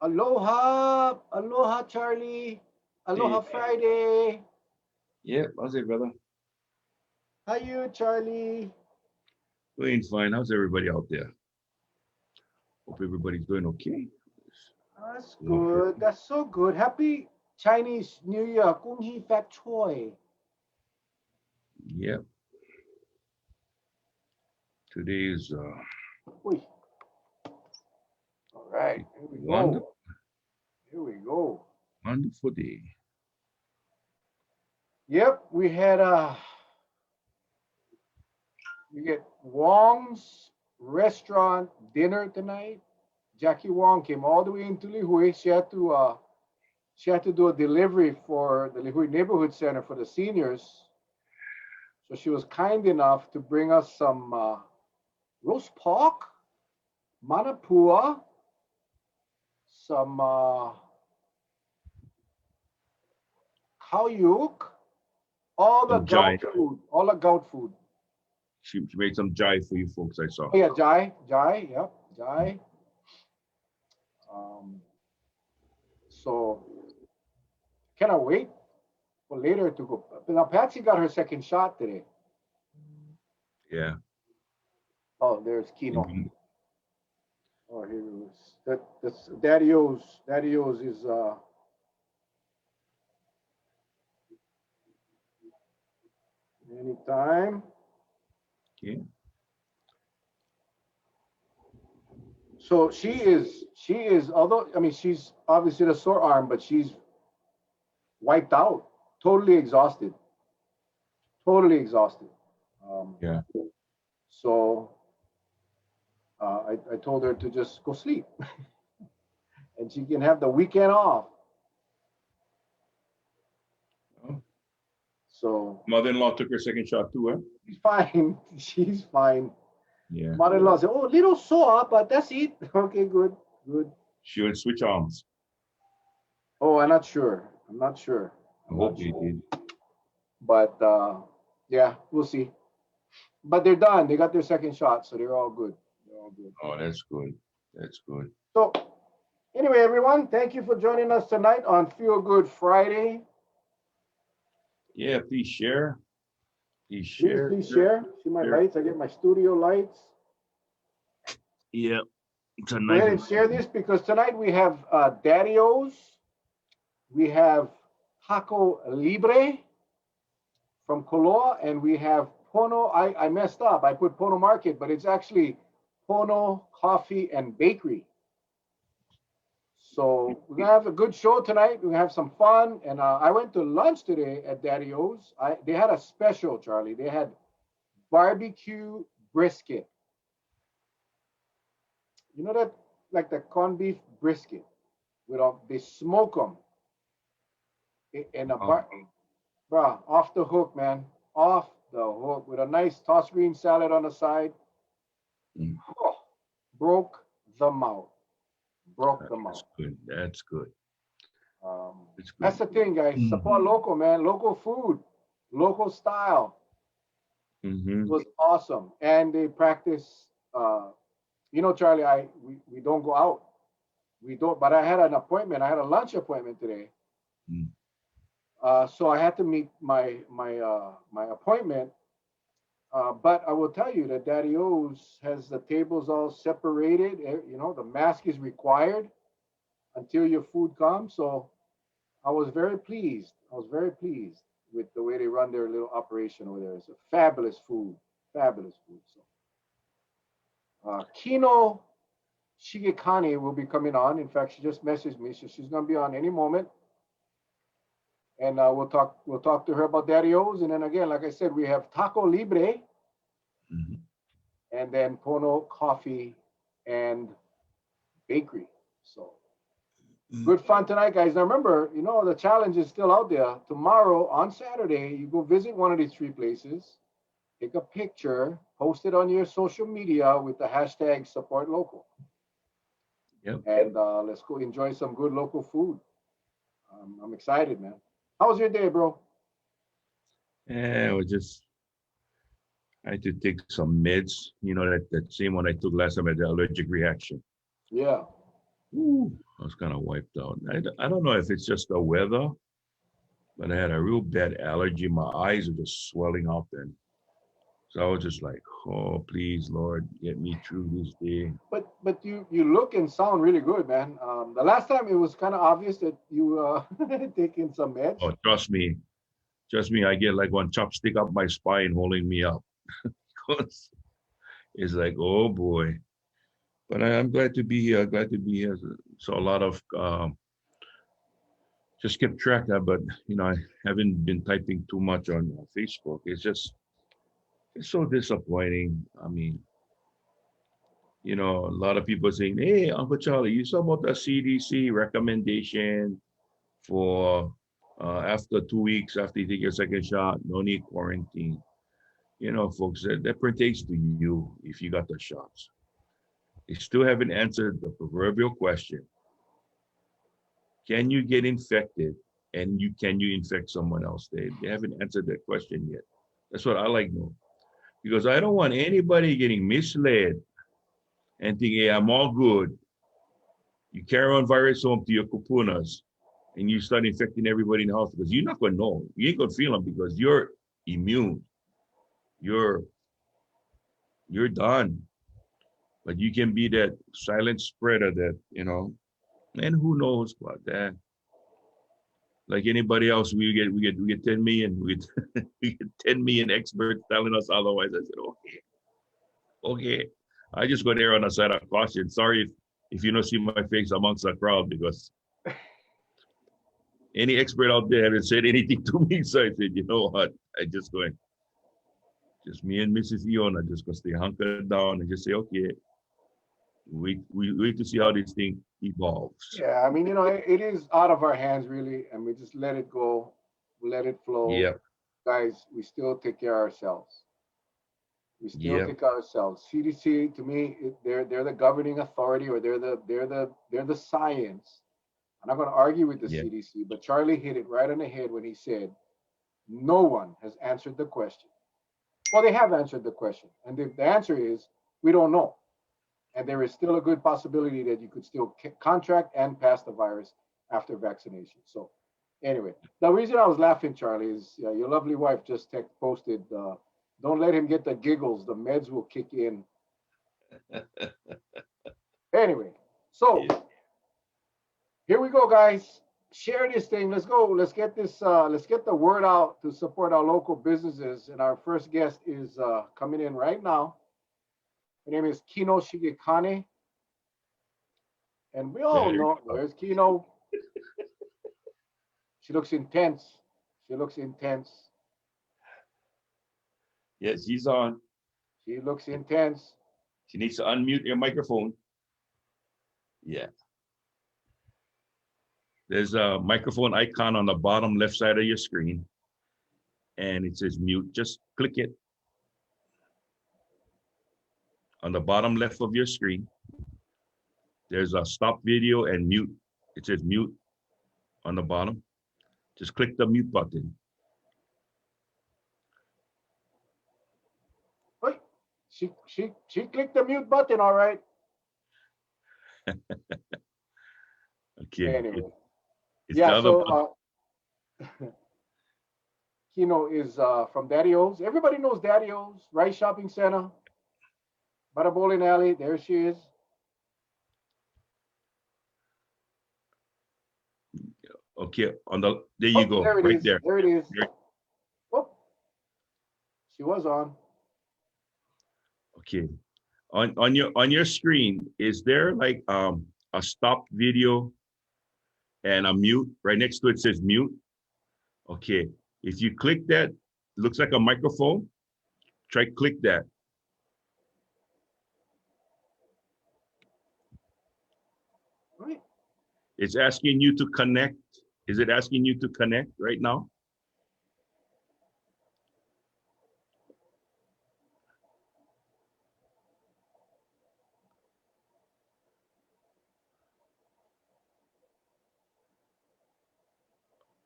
Aloha, aloha, Charlie. Aloha Hey, Friday. yeah, how's it, brother? How you, Charlie? Doing fine. How's everybody out there? Hope everybody's doing okay. That's Aloha good. Friday. That's so good. Happy Chinese New Year. Kung Hee Fat Choi. Yeah, today is Uy. All right. Here we wonderful, go. Here we go. wonderful day. Yep, we get Wong's restaurant dinner tonight. Jackie Wong came all the way into Lihui. She had to do a delivery for the Lihui Neighborhood Center for the seniors. So she was kind enough to bring us some roast pork, manapua, some kauyuk, Some jai. all the gout food. She made some jai for you folks, I saw. Oh yeah, jai, yep, Mm. jai. Um, so cannot wait for later to go. Now Patsy got her second shot today. Yeah. Oh, there's Kino. Mhm. Oh, here it is. That's Daddy O's is anytime. Okay. So she is although I mean she's obviously the sore arm, but she's wiped out, totally exhausted, totally exhausted. Um, Yeah. so I told her to just go sleep, and she can have the weekend off. Oh, So mother-in-law took her second shot too, huh? she's fine. She's fine. Yeah. Mother-in-law said, "Oh, a little sore, but that's it." Okay, good, good. She would switch arms. Oh, I'm not sure. I'm not sure. I I'm hope not they sure. did. But yeah, we'll see. But they're done. They got their second shot, so they're all good. They're all good. Oh, that's good. That's good. So anyway, everyone, thank you for joining us tonight on Feel Good Friday. Yeah, please share. Please Please, share. please share. See my Share. lights. I get my studio lights. Yeah, it's a Go nice ahead one. and share this because tonight we have Daddy O's. We have Taco Libre from Koloa, and we have Pono. I messed up. I put Pono Market, but it's actually Pono Coffee and Bakery. So we're gonna have a good show tonight. We're gonna have some fun. And I went to lunch today at Daddy O's. They had a special, Charlie. They had barbecue brisket. You know that like the corned beef brisket. They smoke them in a Oh, bruh, off the hook, man, off the hook with a nice tossed green salad on the side. mm, Oh, broke the mouth. Broke the that's mouth. good. That's good. That's That's good. the thing, guys. Mm-hmm. Support local, man. Local food, local style. It Mm-hmm. was awesome, and they practice. Charlie, we don't go out. We don't. But I had an appointment. I had a lunch appointment today, Mm. so I had to meet my appointment. But I will tell you that Daddy O's has the tables all separated. The mask is required until your food comes. So I was very pleased. I was very pleased with the way they run their little operation over there. It's a fabulous food, fabulous food. So Kino Shigekani will be coming on. In fact, she just messaged me, so she's gonna be on any moment, and we'll talk to her about Daddy O's, and then again, like I said, we have Taco Libre, Mhm. and then Pono Coffee and Bakery. So Mm. good fun tonight, guys. Now remember, the challenge is still out there. Tomorrow on Saturday, you go visit one of these three places, take a picture, post it on your social media with the hashtag support local, Yep. and let's go enjoy some good local food. I'm excited, man. How was your day, bro? Yeah, I had to take some meds. You know that same one I took last time. I had the allergic reaction. Yeah. Ooh, I was kind of wiped out. I don't know if it's just the weather, but I had a real bad allergy. My eyes are just swelling up, and so I was just like, "Oh, please, Lord, get me through this day." But you look and sound really good, man. The last time it was kind of obvious that you taking some meds. Oh, trust me, I get like one chopstick up my spine holding me up. It's like, oh boy. But I'm glad to be here. Glad to be here. So a lot of just kept track of, but I haven't been typing too much on Facebook. It's so disappointing. I mean, a lot of people saying, "Hey, Uncle Charlie, you saw about the CDC recommendation for after 2 weeks after you take your second shot, no need quarantine." Folks, that pertains to you if you got the shots. They still haven't answered the proverbial question: can you get infected, and can you infect someone else? They haven't answered that question yet. That's what I like to know, because I don't want anybody getting misled and thinking, "Hey, I'm all good." You carry on virus home to your kupunas, and you start infecting everybody in the house, because you're not going to know. You ain't going to feel them because you're immune. You're you're done. But you can be that silent spreader and who knows what that. Like anybody else, we get 10 million, we get 10 million experts telling us otherwise. I said, okay. I just go there on the side of caution. Sorry if you don't see my face amongst the crowd, because any expert out there haven't said anything to me. So I said, you know what? I just going, just me and Mrs. Iona just gonna stay hunkered down and just say, okay, we wait to see how this thing evolves. Yeah, I mean, it is out of our hands, really, and we just let it go, let it flow. Yep, Guys, we still take care of ourselves. We still yep, take care of ourselves. CDC, to me, they're the governing authority, or they're the science. I'm not going to argue with the yep, CDC, but Charlie hit it right on the head when he said no one has answered the question. Well, they have answered the question, and the answer is we don't know. And there is still a good possibility that you could still contract and pass the virus after vaccination. So, anyway, the reason I was laughing, Charlie, is your lovely wife just posted, "Don't let him get the giggles. The meds will kick in." Anyway, so yeah. here we go, guys. Share this thing. Let's go. Let's get this. Let's get the word out to support our local businesses. And our first guest is coming in right now. Her name is Kino Shigekane. And we all There you know, go. where's Kino? She looks intense. She looks intense. Yes, he's on. She looks intense. She needs to unmute your microphone. Yeah. There's a microphone icon on the bottom left side of your screen, and it says mute. Just click it on the bottom left of your screen. There's a stop video and mute. It says mute on the bottom. Just click the mute button. Wait, she clicked the mute button, all right. Okay. Anyway, It's the yeah. other button. So Kino is from Daddy O's. Everybody knows Daddy O's, right? Shopping center, by the bowling alley. There she is. Okay. There you Oh, go. there it Right is. there. There it is. There- Oh, she was on. Okay. On your screen, is there like a stop video and a mute? Right next to it says mute. Okay. If you click that, looks like a microphone. Try click that. Right. It's asking you to connect. Is it asking you to connect right now?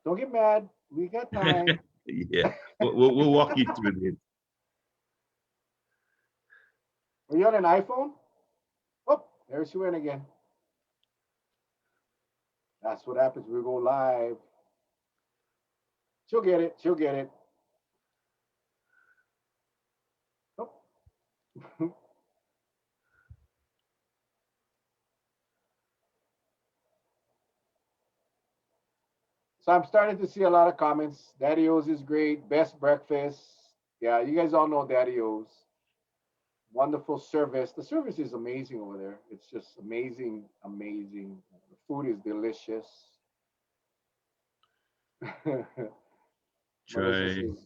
Don't get mad. We got time. Yeah. We'll walk you through this. Are you on an iPhone? Oh, there she went again. That's what happens. We go live. She'll get it. She'll get it. Oh. So I'm starting to see a lot of comments. Daddy O's is great. Best breakfast. Yeah, you guys all know Daddy O's. Wonderful service. The service is amazing over there. It's just amazing, amazing. The food is delicious. Melissa Try. says,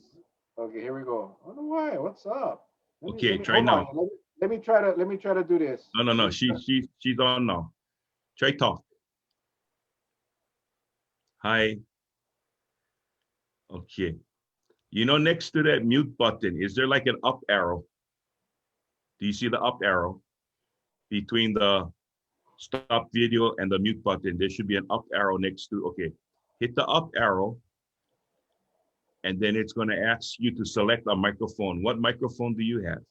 "Okay, here we go." I don't know why. What's up? Let Okay, me try hold on. now. Let me try to do this. No, no, no. She's on now. Try talk. Hi. Okay. You know, next to that mute button, is there like an up arrow? Do you see the up arrow between the stop video and the mute button? There should be an up arrow next to, okay. Hit the up arrow, and then it's going to ask you to select a microphone. What microphone do you have?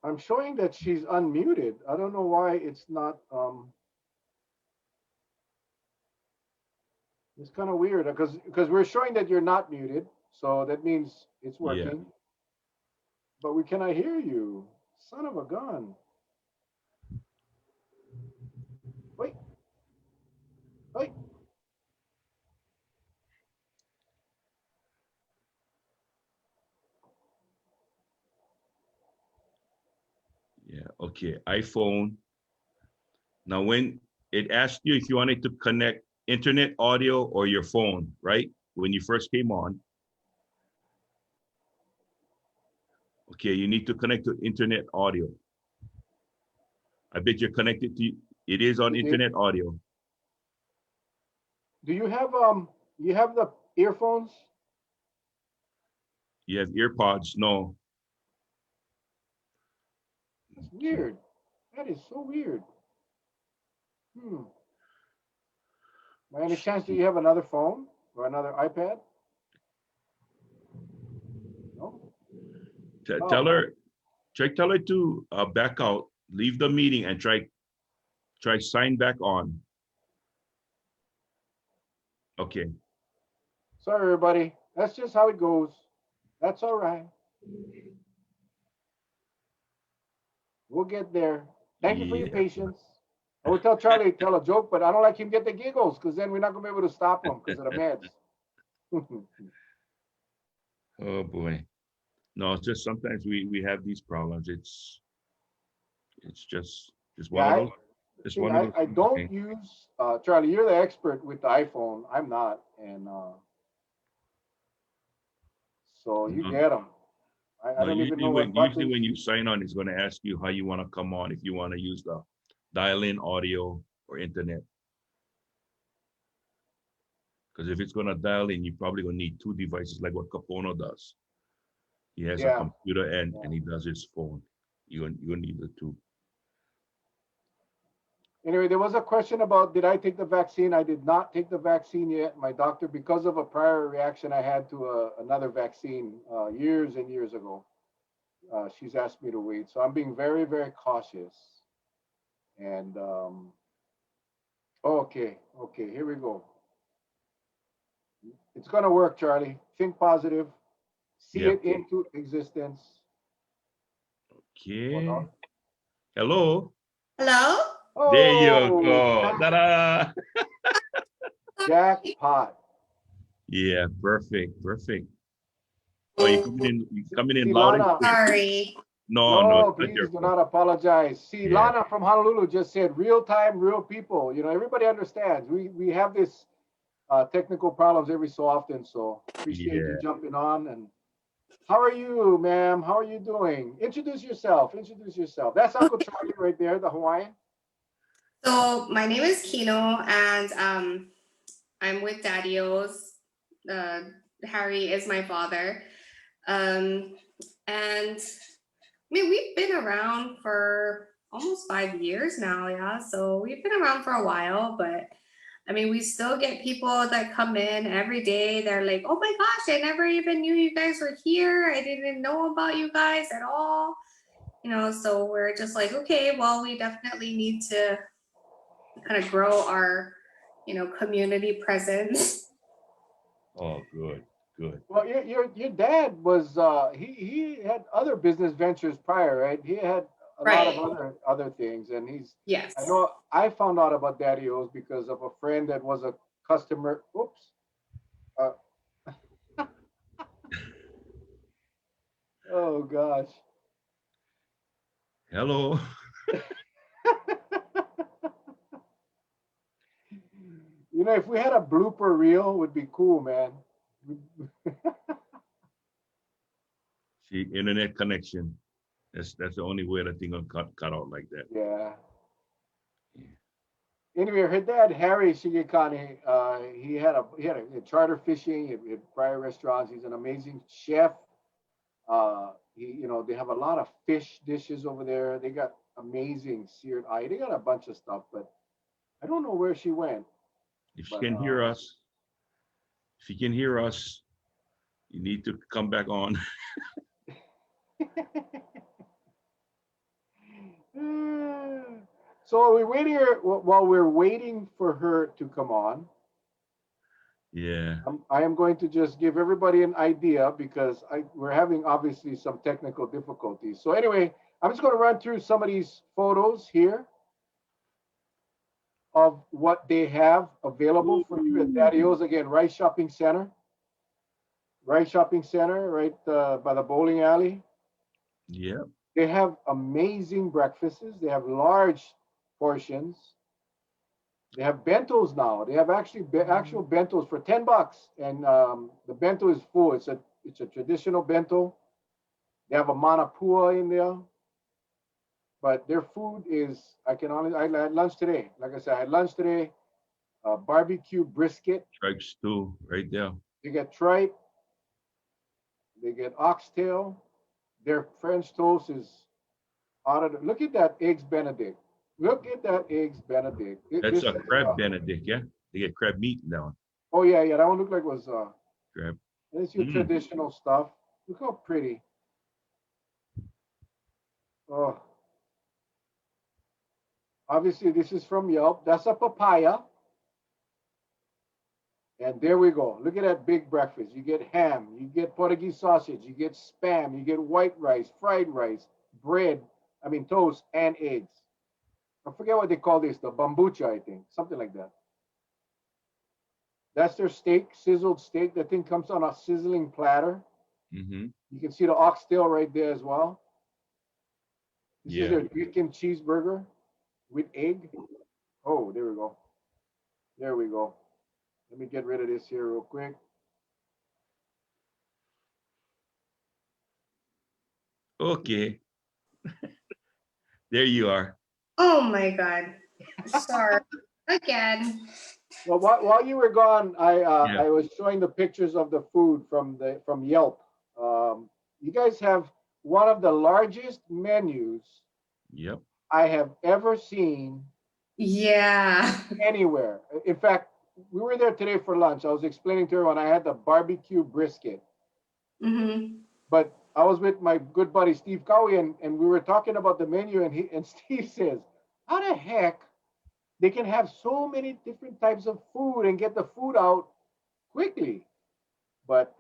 I'm showing that she's unmuted. I don't know why it's not. It's kind of weird because we're showing that you're not muted, so that means it's Yeah. working. But we cannot hear you. Son of a gun. Wait, wait. Yeah. Okay. iPhone. Now, when it asked you if you wanted to connect internet audio or your phone, right? When you first came on, okay, you need to connect to internet audio. I bet you're connected to, it is on It did. internet audio. Do you have the earphones? You have earpods? No. That's Okay. weird. That is so weird. Hmm. By any chance, do you have another phone or another iPad? No. Oh Tell man. her, tell her to back out, leave the meeting, and try sign back on. Okay. Sorry, everybody. That's just how it goes. That's all right. We'll get there. Thank you for your Yeah. patience. I would tell Charlie to tell a joke, but I don't like him get the giggles because then we're not gonna be able to stop him because of the meds. Oh boy. No, it's just sometimes we have these problems. It's just one Yeah, of those. It's one of those I things. don't Okay. use Charlie. You're the expert with the iPhone. I'm not, and so you No, get them. I no, don't even know what usually buttons. when you sign on, it's going to ask you how you want to come on, if you want to use the dial-in audio or internet. Because if it's going to dial in, you're probably going to need two devices like what Capono does. He has a Yeah. computer Yeah. and he does his phone. You're going to need the two. Anyway, there was a question about did I take the vaccine? I did not take the vaccine yet. My doctor, because of a prior reaction I had to another vaccine years and years ago, she's asked me to wait. So I'm being very, very cautious. And okay, okay, here we go. It's gonna work, Charlie. Think positive. See Yep. it into existence. Hold Okay. on. Hello. Hello? There you Oh, go. Ta-da. jackpot. Yeah, perfect. Perfect. Oh, you coming in See, loud and Lana. clear. Sorry. No, no, it's No, not your please do fault. not apologize. See, Yeah. Lana from Honolulu just said real time, real people. You know, everybody understands. We have this technical problems every so often. So appreciate you Yeah. jumping on. And how are you, ma'am? How are you doing? Introduce yourself. Introduce yourself. That's Uncle Charlie right there, the Hawaiian. So my name is Kino, and I'm with Daddy-O's. Harry is my father. And I mean, we've been around for almost 5 years now, yeah. So we've been around for a while, but I mean, we still get people that come in every day. They're like, oh my gosh, I never even knew you guys were here. I didn't know about you guys at all. You know, so we're just like, okay, well, we definitely need to kind of grow our, you know, community presence. Oh, good, good. Well, your dad was he had other business ventures prior, right? He had a lot of Right. other things, and Yes. I know I found out about Daddy O's because of a friend that was a customer. Oops. Uh, oh gosh. Hello. You know, if we had a blooper reel, would be cool, man. See, internet connection. That's the only way that thing gonna cut out like that. Yeah. Anyway, her dad Harry Shigekane, he had a charter fishing, he had prior restaurants. He's an amazing chef. They have a lot of fish dishes over there. They got amazing seared eye. They got a bunch of stuff, but I don't know where she went. If she But can hear us, if you can hear us, you need to come back on. So we're waiting her while we're waiting for her to come on. Yeah. I am going to just give everybody an idea because we're having obviously some technical difficulties. So anyway, I'm just going to run through some of these photos here of what they have available for you at Daddy O's. Again, Rice Shopping Center. Rice Shopping Center, right by the bowling alley. Yeah. They have amazing breakfasts. They have large portions. They have bentos now. They have actual bentos for $10, and the bento is full. It's a traditional bento. They have a manapua in there, but their food is. I had lunch today. Like I said, I had lunch today. Barbecue brisket. Tripe stew right there. They get tripe. They get oxtail. Their French toast is out of the, look at that eggs Benedict. Look at that eggs Benedict. That's a crab Benedict, yeah. They get crab meat in that one. Oh yeah, yeah. That one looked like it was Crab. it's your traditional stuff. Look how pretty. Oh, obviously this is from Yelp. That's a papaya. And there we go. Look at that big breakfast. You get ham, you get Portuguese sausage, you get spam, you get white rice, fried rice, bread, toast, and eggs. I forget what they call this, the bambucha, I think, something like that. That's their steak, sizzled steak. That thing comes on a sizzling platter. Mm-hmm. You can see the oxtail right there as well. This is Yeah. their chicken cheeseburger with egg. Oh, there we go. There we go. Let me get rid of this here real quick. Okay. There you are. Oh my God. Sorry. Again. Well, while you were gone, Yeah. I was showing the pictures of the food from Yelp. You guys have one of the largest menus Yep. I have ever seen Yeah. anywhere. In fact, we were there today for lunch. I was explaining to her when I had the barbecue brisket. Mm-hmm. But I was with my good buddy Steve Cowie, and we were talking about the menu, and Steve says, "How the heck they can have so many different types of food and get the food out quickly?" But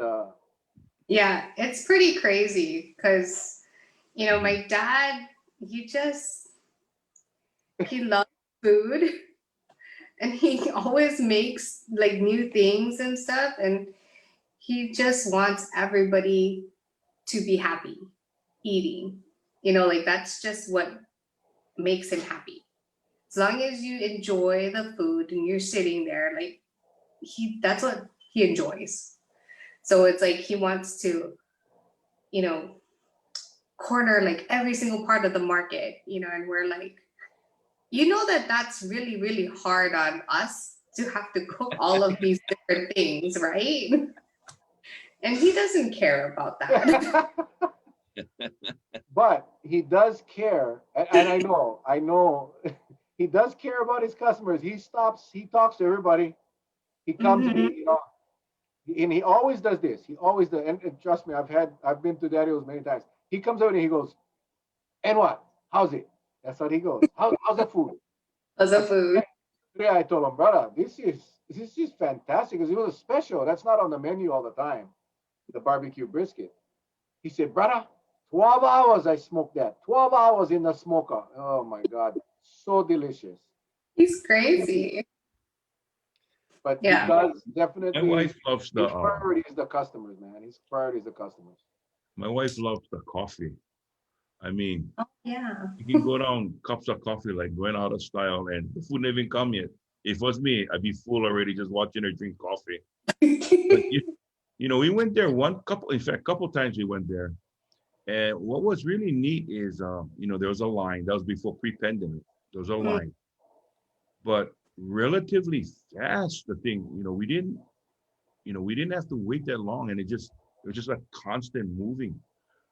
Yeah, it's pretty crazy because, you know, my dad, he loves food and he always makes like new things and stuff. And he just wants everybody to be happy eating. You know, like that's just what makes him happy. As long as you enjoy the food and you're sitting there, like that's what he enjoys. So it's like he wants to, you know, corner like every single part of the market, you know, and we're like, you know, that's really, really hard on us to have to cook all of these different things, right? And he doesn't care about that. but he does care, and I know he does care about his customers. He stops, he talks to everybody. He comes, Mhm. and he always does this. He always does. And trust me, I've been to Daddy-O's many times. He comes over and he goes, "And what? How's it?" That's what he goes. How's the food? As a I said, food. yeah, I told him, brother, this is fantastic because it was a special. That's not on the menu all the time. The barbecue brisket. He said, brother, 12 hours I smoked that. 12 hours in the smoker. Oh my God. So delicious. He's crazy. But he Yeah. does My definitely, wife loves his priority is the customers, man. His priority is the customers. the coffee. I mean, Oh, yeah. you can go down cups of coffee like going out of style, and the food never even come yet. If it was me, I'd be full already just watching her drink coffee. But we went there in fact, couple times we went there. And what was really neat is, there was a line. That was before pre-pandemic. There was a Mm, line, but relatively fast. The thing, we didn't have to wait that long, and it was just like constant moving.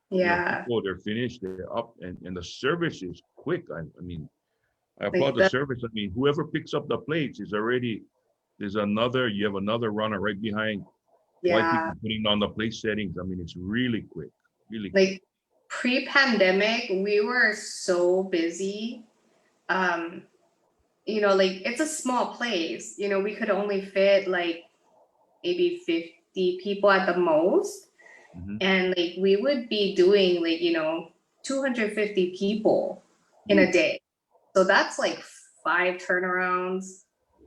yeah. People, they're finished, they're up, and the service is quick. I mean, I applaud Like the the service. I mean, whoever picks up the plates is already, you have another runner right behind, white yeah. people putting on the plate settings. I mean, it's really quick, really quick. Like pre-pandemic, we were so busy. Um, like it's a small place. We could only fit like maybe 50 people at the most. Hmm. And like we would be doing like 250 people in a Ooh. day, so that's like 5 turnarounds,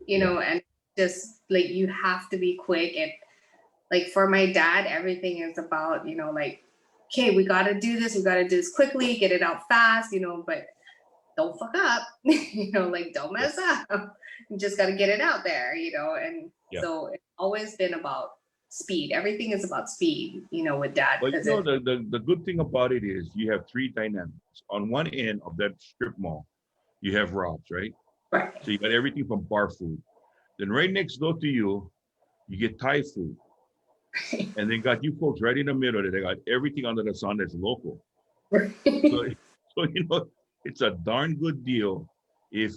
Yeah. and just like you have to be quick. And like for my dad, everything is about like, okay, we got to do this, we got to do this quickly, get it out fast, but don't fuck up, like don't Yeah. mess up. You just got to get it out there, and Yeah. so it's always been about speed. Everything is about speed, with dad, But because if the good thing about it is you have three dynamics. On one end of that strip mall, you have Rob's, right? right. So you got everything from bar food. Then right next door to you, you get Thai food. And then got you folks right in the middle that they got everything under the sun that's local. So, so it's a darn good deal if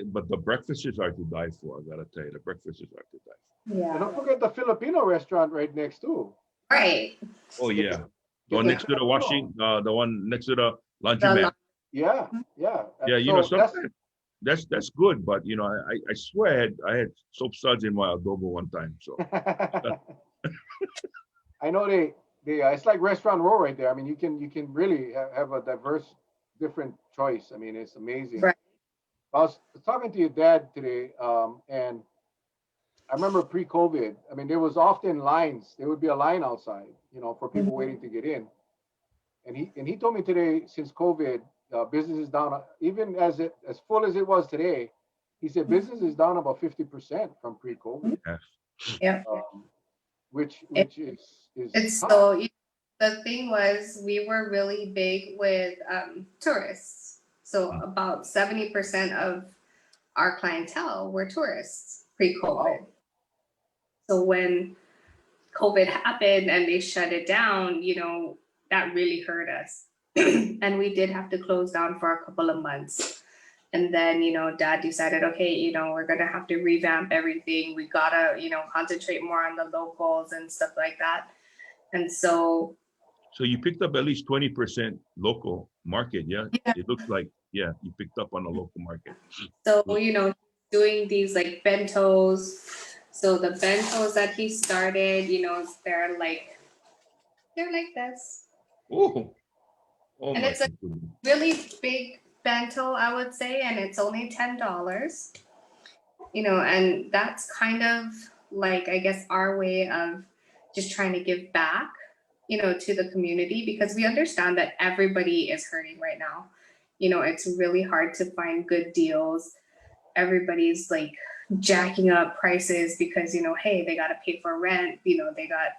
but the breakfasts are to die for. I gotta tell you, the breakfasts are to die And Yeah. don't forget the Filipino restaurant right next too. Right. for. Oh Get yeah, the one get the Yeah. next to the Filipino. the one next to the The laundromat. Yeah, yeah. Yeah, So that's sometimes that's good, but I swear I had soap suds in my adobo one time. So I know they it's like Restaurant Row right there. I mean, you can really have a diverse, different choice. I mean, it's amazing. right. I was talking to your dad today, and I remember pre-COVID. I mean, there was often lines. There would be a line outside, for people Mhm. waiting to get in. And he told me today, since COVID, business is down. Even as full as it was today, he said business is down about 50% from pre-COVID, yeah. Yeah. um, which It, which is it's tough. so the thing was we were really big with tourists. So Mm. about 70% of our clientele were tourists Oh pre-COVID. wow. So when COVID happened and they shut it down, that really hurt us. And we did have to close down for a couple of months. And then, dad decided, okay, we're going to have to revamp everything. We got to, concentrate more on the locals and stuff like that. And so, So you picked up at least 20% local market, yeah? yeah. It looks like, yeah, you picked up on the local market. So, Good. doing these like bentos. So the bentos that he started, they're like this. Oh, oh And my it's a goodness. really big bento, I would say, and it's only $10. And that's kind of like, I guess, our way of just trying to give back, to the community, because we understand that everybody is hurting right now. It's really hard to find good deals. Everybody's like jacking up prices because, hey, they got to pay for rent, they got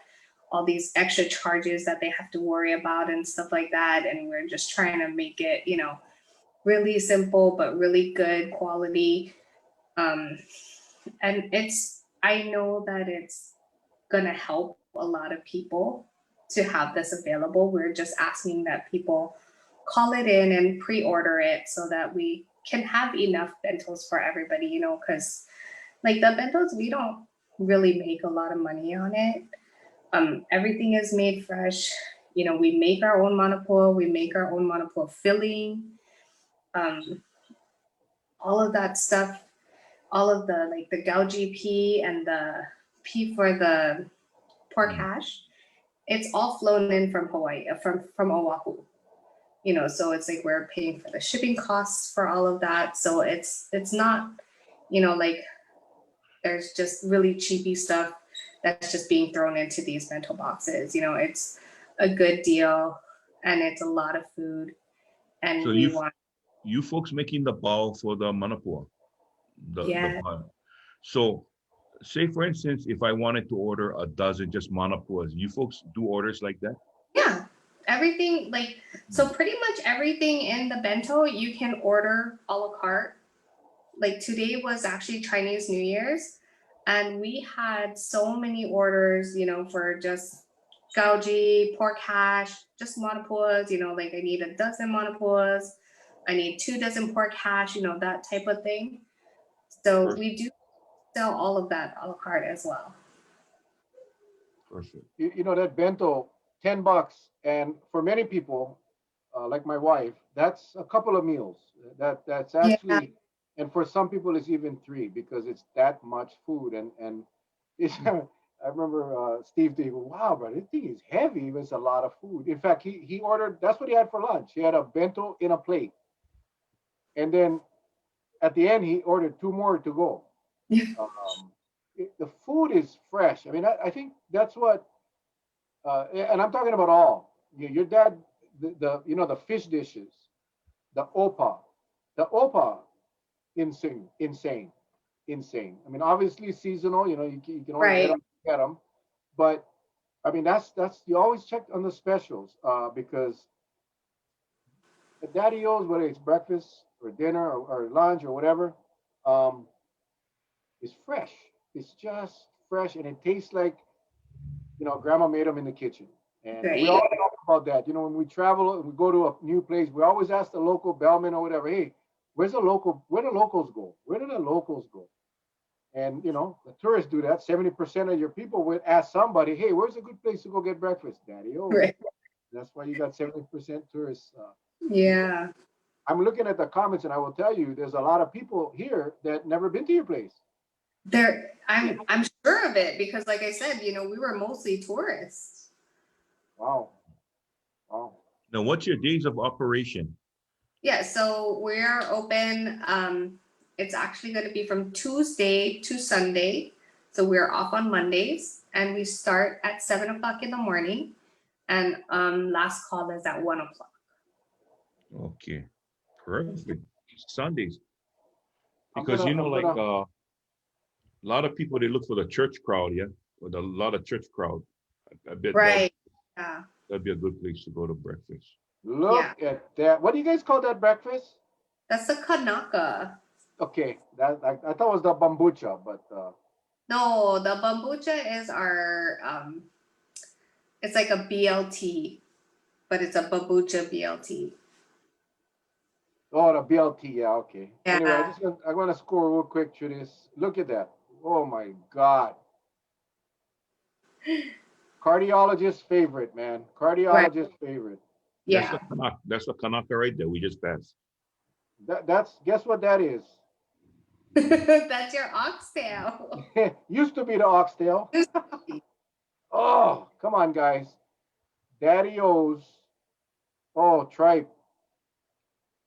all these extra charges that they have to worry about and stuff like that. And we're just trying to make it, really simple, but really good quality. Um, and I know that it's gonna help a lot of people to have this available. We're just asking that people call it in and pre-order it so that we can have enough bentos for everybody, you know, because like the bentos, we don't really make a lot of money on it. Everything is made fresh. You know, we make our own manapua, we make our own manapua filling, um, all of that stuff, all of the like the gauji pea and the pea for the pork hash. It's all flown in from Hawaii, from Oahu. You know, so it's like we're paying for the shipping costs for all of that. So it's not, you know, like there's just really cheapy stuff that's just being thrown into these bento boxes. You know, it's a good deal and it's a lot of food and So we want. you folks making the bowl for the manapua, the Yeah. bun. So say for instance, if I wanted to order a dozen just manapuas, you folks do orders like that? Yeah. Everything like, so pretty much everything in the bento you can order a la carte. Like today was actually Chinese New Year's and we had so many orders, you know, for just gauji, pork hash, just manapuas, you know, like I need a dozen manapuas, I need 2 dozen pork hash, you know, that type of thing. So Perfect. we do sell all of that a la carte as well. Perfect. You know that bento, $10, and for many people, like my wife, that's a couple of meals. That's Yeah. actually, and for some people, it's even three because it's that much food. And it's, I remember Steve thinking, "Wow, bro, this thing is heavy. It's a lot of food." In fact, he ordered. That's what he had for lunch. He had a bento in a plate, and then at the end, he ordered two more to go. The food is fresh. I mean, I think that's what, and I'm talking about all. Your dad, the you know the fish dishes, the opa, insane, insane, insane. I mean, obviously seasonal. You know, you can only Right. get them, but I mean that's you always check on the specials because the daddy O's, whether it's breakfast or dinner or lunch or whatever, um, is fresh. It's just fresh and it tastes like grandma made them in the kitchen. And we all Right. talk about that. You know, when we travel and we go to a new place, we always ask the local bellman or whatever, hey, where do locals go? Where do the locals go? And the tourists do that. 70% of your people would ask somebody, hey, where's a good place to go get breakfast? Daddy O's. Right. That's why you got 70% tourists. Yeah. I'm looking at the comments and I will tell you there's a lot of people here that never been to your place. I'm sure of it because like I said, you know, we were mostly tourists. Wow. Wow. Now, what's your days of operation? Yeah, so we're open. It's actually going to be from Tuesday to Sunday. So we're off on Mondays and we start at 7 o'clock in the morning. And last call is at 1 o'clock. Okay, perfect. Sundays, I'm because gonna, like a lot of people they look for the church crowd, yeah, with a lot of church crowd. I bet Right. Yeah. that'd be a good place to go to breakfast. look at that. What do you guys call that breakfast? That's the Kanaka. Okay, that I thought it was the bambucha, but No, the Bambucha is our it's like a BLT, but it's a Bambucha BLT. oh, the BLT, yeah, okay. Anyway, Yeah. I want to score real quick through this. Look at that. Oh my God. Cardiologist favorite, man. Right. Cardiologist favorite. Yeah. That's a Kanaka right there. We just passed. That's guess what that is? That's your oxtail. Used to be the oxtail. Oh, come on, guys. Daddy O's. Oh, tripe.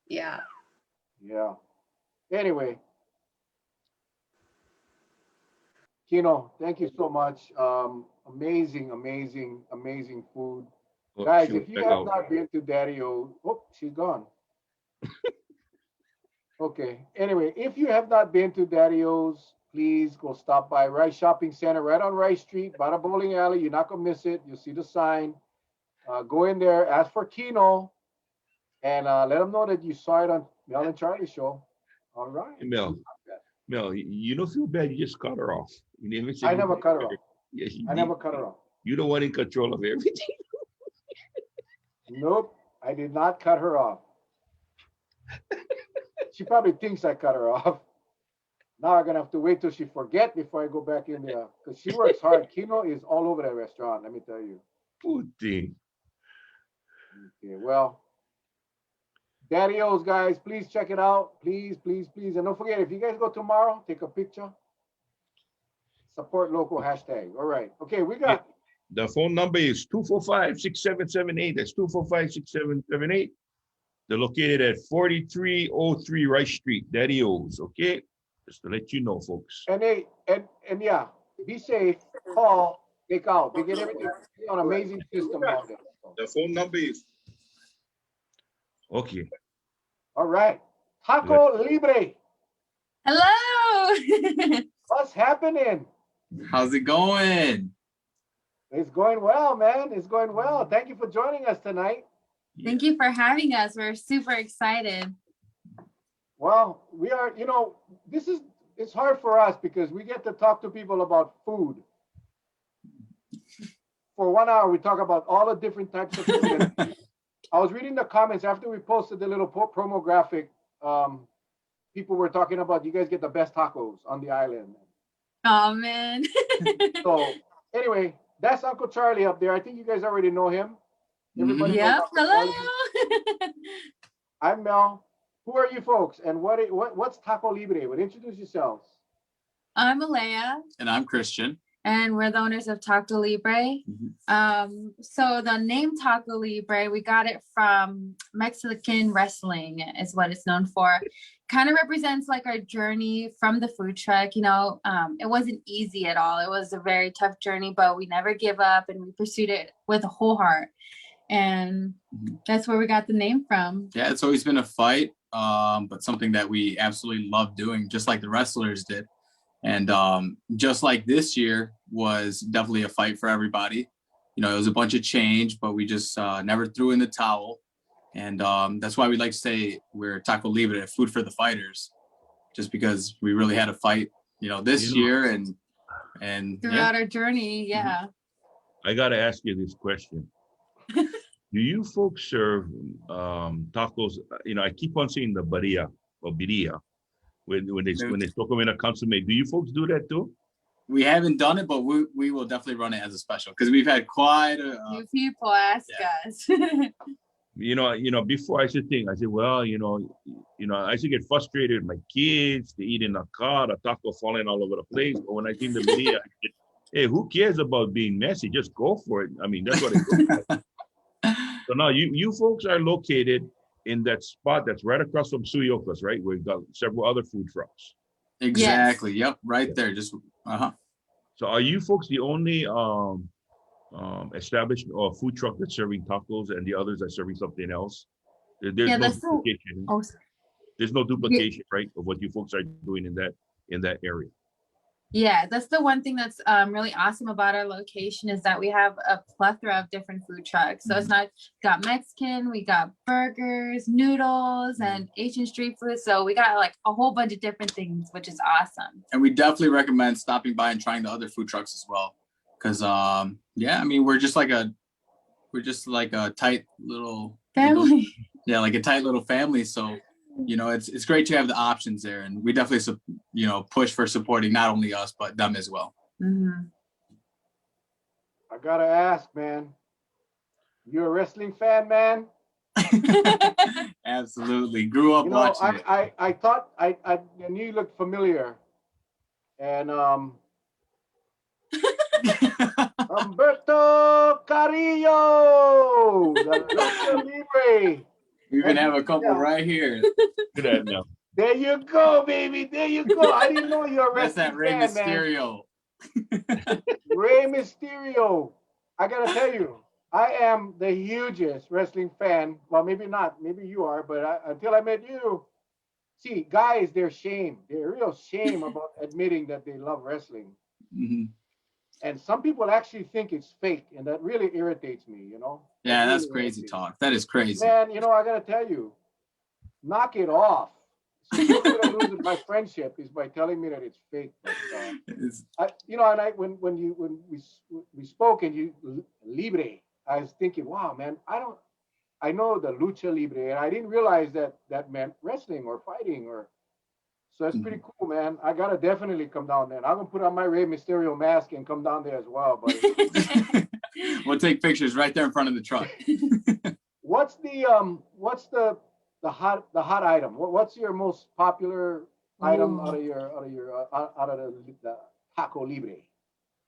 Yeah. Yeah. Anyway, Kino, thank you so much. Amazing, amazing, amazing food. Oh, Guys, she was if you back have out. not been to Daddy O, oh, she's gone. Okay. Anyway, if you have not been to Daddy O's, please go stop by Rice Shopping Center right on Rice Street, by the bowling alley. You're not gonna miss it. You'll see the sign. Go in there, ask for Kino, and let them know that you saw it on Mel and Charlie show. All right. Hey, Mel, you don't feel bad. You just cut her off. You never say I never goodbye cut to her her. off. Yes, you I did. never cut her off. You the one in control of everything. Nope. I did not cut her off. She probably thinks I cut her off. Now I'm gonna have to wait till she forget before I go back in there because she works hard. Kino is all over that restaurant. Let me tell you. Poor thing. Okay, well, Daddy O's guys, please check it out. Please, please, please. And don't forget, if you guys go tomorrow, take a picture. Support local hashtag. All right. Okay, we got. The phone number is 245-6778. That's 245-6778. They're located at 4303 Rice Street, Daddy O's. Okay, just to let you know, folks. And they and yeah, be safe. Call, take out. They get everything on amazing system down there. The phone number is. Okay. All right. Taco Libre. Hello. What's happening? How's it going? It's going well, man. It's going well. Thank you for joining us tonight. Thank you for having us. We're super excited. Well, we are, it's hard for us because we get to talk to people about food. For 1 hour, we talk about all the different types of food. I was reading the comments after we posted the little promo graphic. People were talking about you guys get the best tacos on the island. Oh, man. So anyway, that's Uncle Charlie up there. I think you guys already know him. Everybody knows Yep. Uncle Hello. Charlie. I'm Mel. Who are you folks? And what's Taco Libre? Well, introduce yourselves. I'm Alea, And I'm Christian. and we're the owners of Taco Libre. So the name Taco Libre, we got it from Mexican wrestling is what it's known for. Kind of represents like our journey from the food truck. It wasn't easy at all. It was a very tough journey, but we never give up and we pursued it with a whole heart. And that's where we got the name from. Yeah, it's always been a fight, but something that we absolutely love doing, just like the wrestlers did. And just like this year was definitely a fight for everybody. It was a bunch of change, but we just never threw in the towel. And that's why we like to say we're Taco Libre, food for the fighters, just because we really had a fight, this year and Throughout our journey, yeah. I got to ask you this question. Do you folks serve tacos? I keep on saying the birria or birria when they stock them in a consomme. Do you folks do that too? We haven't done it, but we will definitely run it as a special because we've had quite a Few people ask us. Before I should think, I said, well, I should get frustrated with my kids. They eat in the car, the taco falling all over the place. But when I think the birria, I said, hey, who cares about being messy? Just go for it. I mean, that's what it's like. So now you folks are located in that spot that's right across from Suyoka's, right? Where we've got several other food trucks. Exactly. Yes. Yep. Right there. Just So are you folks the only established or food truck that's serving tacos and the others are serving something else? There's no duplication. There's no duplication, right, of what you folks are doing in that area. Yeah, that's the one thing that's really awesome about our location is that we have a plethora of different food trucks. So it's not got Mexican, we got burgers, noodles, and Asian street food. So we got like a whole bunch of different things, which is awesome. And we definitely recommend stopping by and trying the other food trucks as well. Because we're just like a tight little family. Like a tight little family. So it's great to have the options there, and we definitely push for supporting not only us but them as well. I gotta ask, man, you a wrestling fan, man? Absolutely, grew up watching it. I thought I knew you looked familiar, and Humberto Carrillo, the Lucha Libre. We even have a couple right here. Look at that now. There you go, baby. There you go. I didn't know you're a That's wrestling that Rey fan, Mysterio. Man. Rey Mysterio. I gotta tell you, I am the hugest wrestling fan. Well, maybe not. Maybe you are, but until I met you, see, guys, they're real shame about admitting that they love wrestling. And some people actually think it's fake, and that really irritates me, Yeah, really that's crazy talk. That is crazy. Man, I gotta tell you, knock it off. So you're gonna lose my friendship is by telling me that it's fake. But, when we spoke and you Libre, I was thinking, wow, man, I know the lucha libre, and I didn't realize that that meant wrestling or fighting or. So that's pretty cool, man. I gotta definitely come down there. And I'm gonna put on my Rey Mysterio mask and come down there as well, buddy. We'll take pictures right there in front of the truck. What's the hot item? What's your most popular item out of the taco libre?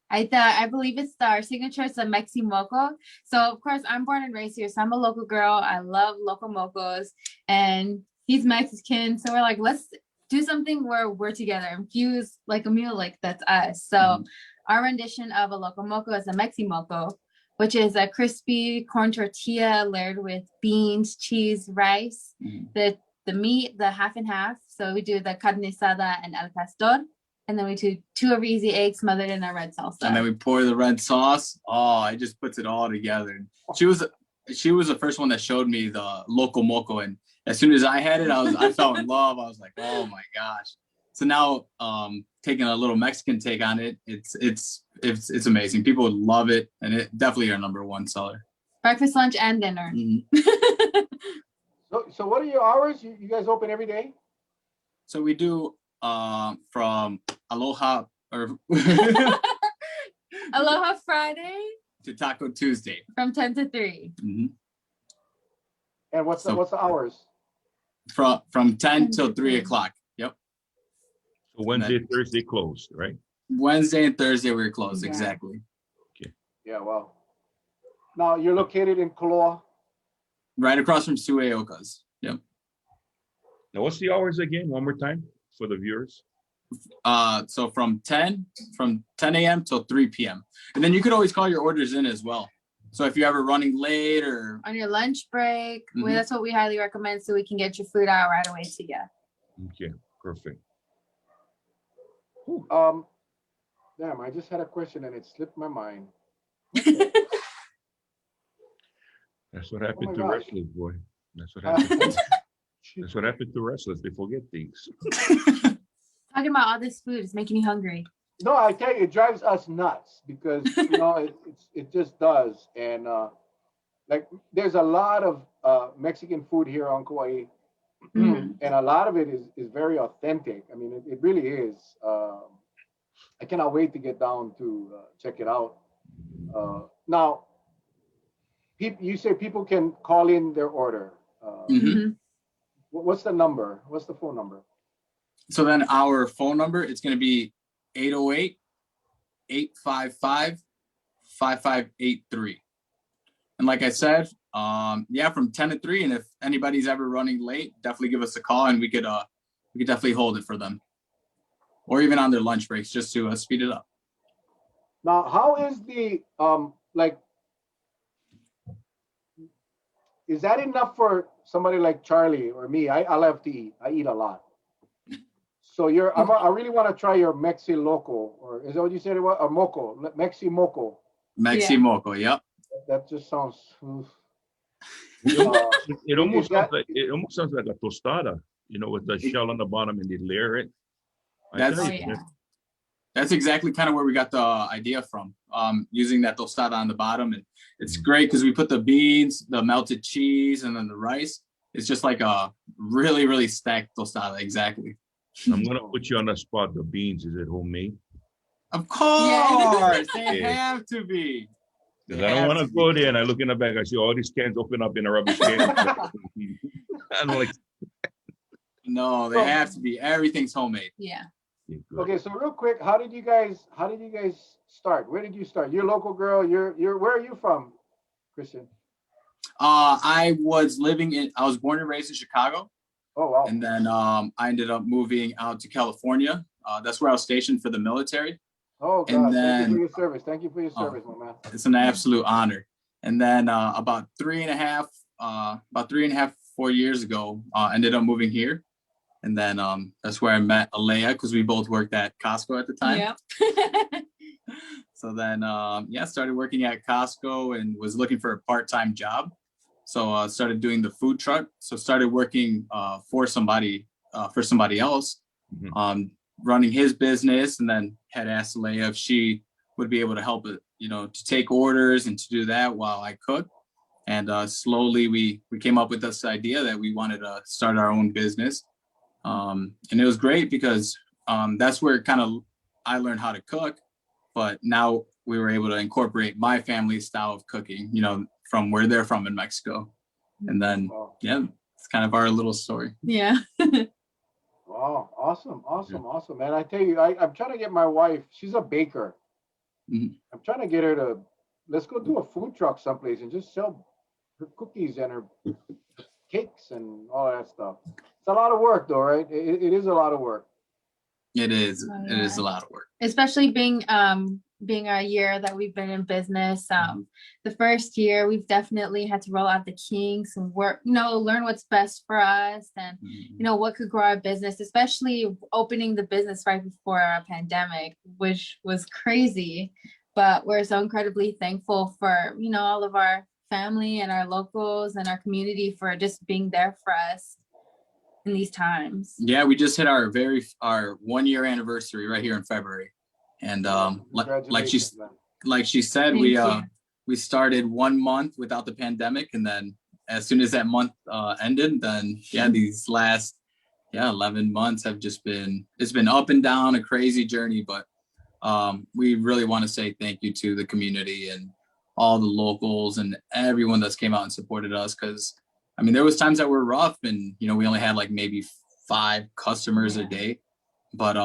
I believe it's our signature. It's a Mexi Moco. So of course I'm born and raised here, so I'm a local girl. I love local mocos, and he's Mexican, so we're like, let's do something where we're together, infuse like a meal, like that's us. So our rendition of a local moco is a Mexi Moco, which is a crispy corn tortilla layered with beans, cheese, rice, the meat, the half and half. So we do the carne asada and el pastor. And then we do 2 of easy eggs smothered in a red salsa. And then we pour the red sauce. Oh, it just puts it all together. She was the first one that showed me the local moco, and as soon as I had it, I fell in love. I was like, oh my gosh. So now taking a little Mexican take on it, it's amazing. People would love it, and it definitely our aloha seller. Breakfast, lunch, and dinner. So what are your hours? You guys open every day? So we do from Aloha or Aloha Friday to Taco Tuesday from 10 to 3. And what's the hours? From 10 till 3 o'clock. Yep. So Wednesday, Thursday closed, right? Wednesday and Thursday we're closed. Exactly. Okay. Yeah, well. Now you're located in Koloa. Right across from Sueoka's. Yep. Now what's the hours again? One more time for the viewers. So from 10 a.m. till 3 p.m. And then you could always call your orders in as well. So if you're ever running late or on your lunch break, well, that's what we highly recommend, so we can get your food out right away to you. Okay, perfect. Damn, I just had a question and it slipped my mind. That's what happened to gosh. wrestlers, boy. That's what happened. That's what happened to wrestlers. They forget things. Talking about all this food is making you hungry. No, I tell you, it drives us nuts because it just does. And like there's a lot of Mexican food here on Kauai, and a lot of it is very authentic. I mean, it really is. I cannot wait to get down to check it out. Now, you say people can call in their order. What's the number? What's the phone number? So then our phone number, it's going to be 808-855-5583. And like I said, from 10 to 3. And if anybody's ever running late, definitely give us a call and we could definitely hold it for them. Or even on their lunch breaks, just to speed it up. Now, how is the, is that enough for somebody like Charlie or me? I love to eat. I eat a lot. So I really want to try your Mexi Loco, or is that what you said it was? Or Moco, Mexi Moco. Mexi Moco, yep. That just sounds. It almost sounds like a tostada, with the shell on the bottom and they layer it. That's exactly kind of where we got the idea from. Using that tostada on the bottom, and it's great because we put the beans, the melted cheese, and then the rice. It's just like a really, really stacked tostada. Exactly. I'm gonna put you on the spot. The beans, is it homemade? Of course, they have to be. Because I don't want to go there and I look in the back. I see all these cans open up in a rubbish can. I'm like, no, they have to be. Everything's homemade. Yeah. Okay, so real quick, how did you guys start? Where did you start? You're a local girl. You're where are you from, Christian? I was born and raised in Chicago. Oh, wow. And then I ended up moving out to California. That's where I was stationed for the military. Oh, God. And then, thank you for your service. Thank you for your service, my man. It's an absolute honor. And then about 4 years ago, ended up moving here. And then that's where I met Alea, because we both worked at Costco at the time. Yeah. So then, started working at Costco and was looking for a part-time job. So started doing the food truck. So started working for somebody else, running his business, and then had asked Leia if she would be able to help it, to take orders and to do that while I cook. And slowly we came up with this idea that we wanted to start our own business. And it was great because that's where kind of I learned how to cook, but now we were able to incorporate my family's style of cooking, you know, from where they're from in Mexico. And then, yeah, it's kind of our little story. Yeah. Wow, awesome, man. I tell you, I'm trying to get my wife, she's a baker. Mhm. I'm trying to get her to, let's go do a food truck someplace and just sell her cookies and her cakes and all that stuff. It's a lot of work though, right? It is a lot of work. It is. Oh, It is yeah. a lot of work. Especially being a year that we've been in business. The first year we've definitely had to roll out the kinks and work, you know, learn what's best for us and you know what could grow our business, especially opening the business right before a pandemic, which was crazy. But we're so incredibly thankful for, you know, all of our family and our locals and our community for just being there for us in these times. Yeah, we just hit our 1 year anniversary right here in February. And Congratulations, man. like she said, Thank you. we started 1 month without the pandemic, and then as soon as that month ended, then yeah, these last 11 months have just been, it's been up and down, a crazy journey, but we really want to say thank you to the community and all the locals and everyone that's came out and supported us, because I mean there was times that were rough and you know we only had like maybe 5 customers a day, but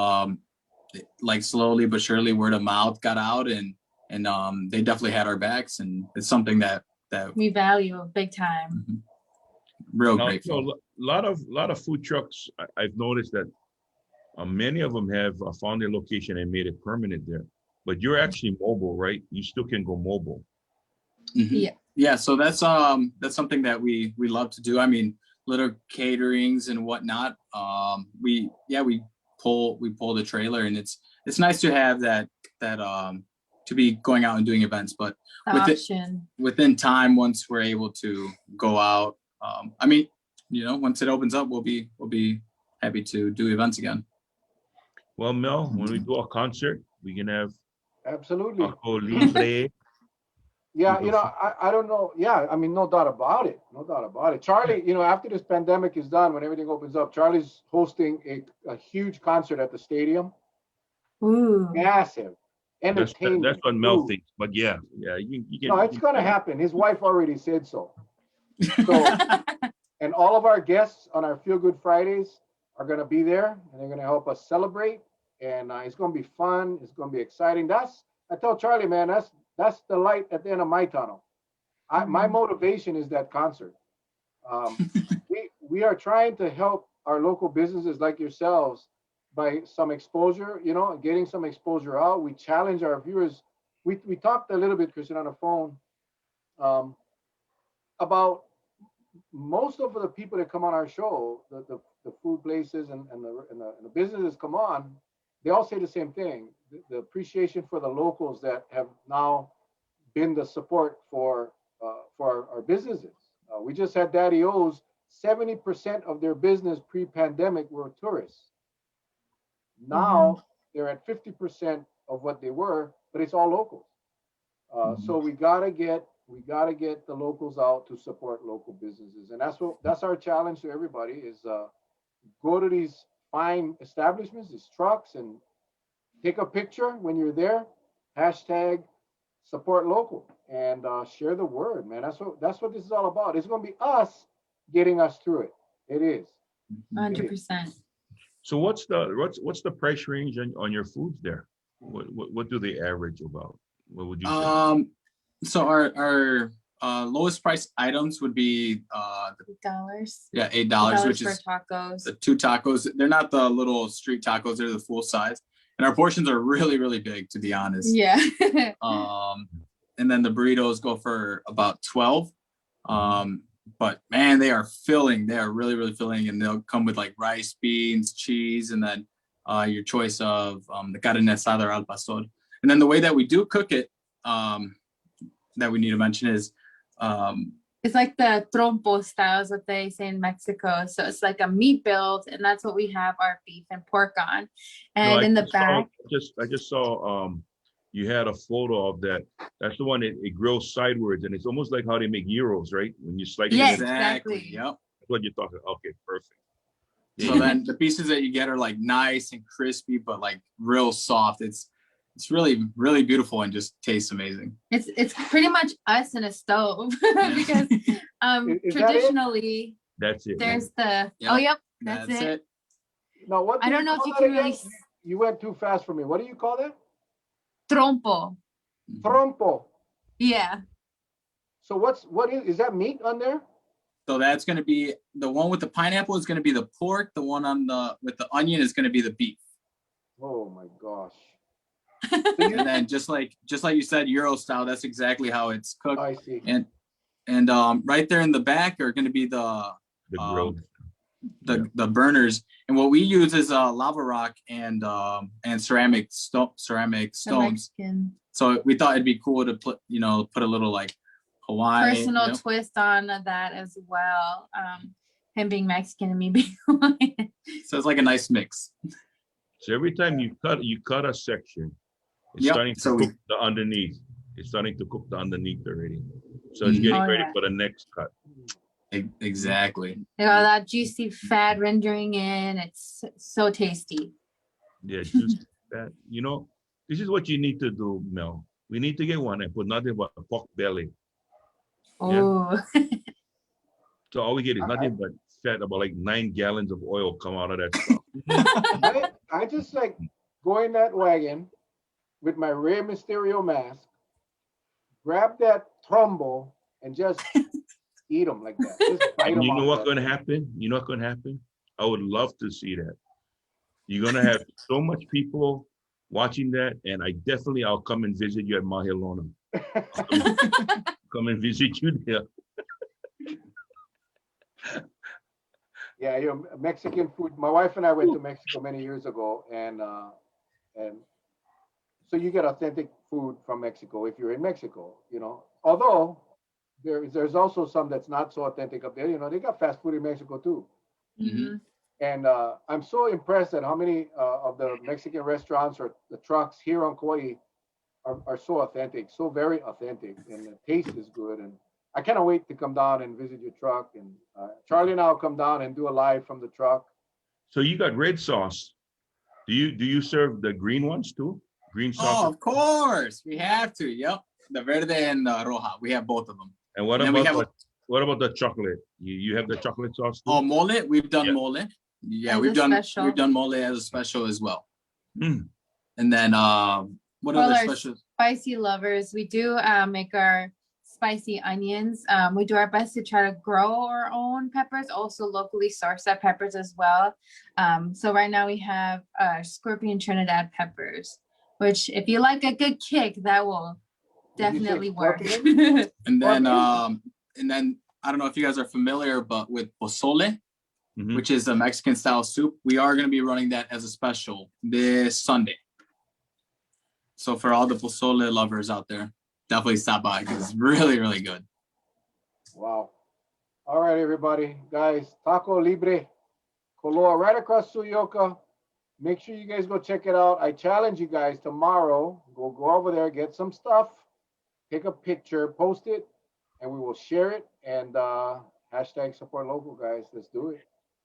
like slowly but surely word of mouth got out, and they definitely had our backs, and it's something that We value big time. real Now, grateful. you know, lot of food trucks. I've noticed that many of them have found their location and made it permanent there. But you're actually mobile, right? You still can go mobile. Yeah. Yeah, so that's something that we love to do. I mean, little caterings and whatnot. We pull the trailer, and it's nice to have that to be going out and doing events, but within time, once we're able to go out, I mean, you know, once it opens up, we'll be happy to do events again. Well, Mel, when we do a concert, we can have Absolutely. Taco Libre. Yeah, you know, I don't know. Yeah, I mean, no doubt about it. No doubt about it. Charlie, you know, after this pandemic is done, when everything opens up, Charlie's hosting a huge concert at the stadium. Ooh. Massive. Entertainment. That's what Mel food. thinks. But yeah, you get. No, it's going to happen. His wife already said so. So, and all of our guests on our Feel Good Fridays are going to be there, and they're going to help us celebrate. And it's going to be fun. It's going to be exciting. I tell Charlie, man, that's the light at the end of my tunnel. My motivation is that concert. We are trying to help our local businesses like yourselves by some exposure, you know, getting some exposure out. We challenge our viewers. We talked a little bit, Christian, on the phone about most of the people that come on our show, the food places and the businesses come on, they all say the same thing. The appreciation for the locals that have now been the support for our businesses. We just had Daddy O's. 70% of their business pre-pandemic were tourists. Now they're at 50% of what they were, but it's all locals. So we gotta get the locals out to support local businesses, and that's our challenge to everybody is go to these fine establishments, these trucks, and take a picture when you're there. Hashtag support local and share the word, man. That's what this is all about. It's gonna be us getting us through it. It is. 100%. So what's the price range on your foods there? What do they average about? What would you say? So our lowest price items would be $8. Yeah, $8, which is tacos. The 2 tacos. They're not the little street tacos; they're the full size, and our portions are really, really big, to be honest. Yeah. And then the burritos go for about 12. But man, they are filling. They are really, really filling, and they'll come with like rice, beans, cheese, and then your choice of the carne asada or al pastor. And then the way that we do cook it, that we need to mention is it's like the trompo style is what they say in Mexico. So it's like a meat build, and that's what we have our beef and pork on. And in the back, I just saw you had a photo of that. That's the one that it grows sideways, and it's almost like how they make gyros, right? When you slice Yeah, it, exactly. Exactly. Yep. that's what you're talking. Okay, perfect. So then the pieces that you get are like nice and crispy, but like real soft. It's really, really beautiful and just tastes amazing. It's pretty much us in a stove because Is that it? traditionally That's it. there's the Yep. oh yep, that's it. Now, what do I don't you know if call you that can again? really You went too fast for me. What do you call that? trompo. Trompo. Yeah. So what is that meat on there? So that's going to be the one with the pineapple is going to be the pork. The one on the with the onion is going to be the beef. Oh my gosh. And then just like you said, Euro style, that's exactly how it's cooked. I see. And right there in the back are going to be the grill. the burners. And what we use is lava rock and ceramic stones. Mexican. So we thought it'd be cool to put a little like Hawaiian Personal twist on that as well. Him being Mexican and me being Hawaiian. So it's like a nice mix. So every time you cut a section, it's Yep. starting to So cook the underneath. It's starting to cook the underneath already. So it's getting Oh, ready yeah. for the next cut. Exactly. They got that juicy fat rendering in. It's so tasty. Yeah, just that. This is what you need to do, Mel. We need to get one and put nothing but a pork belly. Oh. So all we get is nothing but fat, about like 9 gallons of oil come out of that stuff. I just like go in that wagon with my Rey Mysterio mask, grab that trombo, and just eat them like that. Just bite And them you know off what's that. going to happen? You know what's going to happen? I would love to see that. You're going to have so much people watching that, and I'll come and visit you at Mahelona. Come and visit you there. Yeah, Mexican food. My wife and I went to Mexico many years ago, and so you get authentic food from Mexico if you're in Mexico. Although there's also some that's not so authentic up there. They got fast food in Mexico too. Mhm. And I'm so impressed at how many of the Mexican restaurants or the trucks here on Kauai are so authentic, so very authentic, and the taste is good. And I cannot wait to come down and visit your truck. And Charlie and I will come down and do a live from the truck. So you got red sauce. Do you serve the green ones too? Green sauce. Oh, of course. We have to. Yep. The verde and the roja. We have both of them. And what about the chocolate? You have the chocolate sauce too? Oh, mole. We've done mole. Yeah, As we've a done special. mole as a special as well. Mm. And then what Well, other our specials? spicy lovers, we do make our spicy onions. We do our best to try to grow our own peppers, also locally sourced that peppers as well. So right now we have Scorpion Trinidad peppers, which if you like a good kick, that will Did you say definitely work. scorpion? And then Scorpion? I don't know if you guys are familiar, but with pozole, Mhm. which is a Mexican style soup, we are going to be running that as a special this Sunday. So for all the pozole lovers out there, definitely stop by because it's really, really good. Wow. All right, everybody. Guys, Taco Libre, Koloa, right across Suyoka. Make sure you guys go check it out. I challenge you guys tomorrow. Go over there, get some stuff, take a picture, post it, and we will share it. And hashtag support local, guys. Let's do it.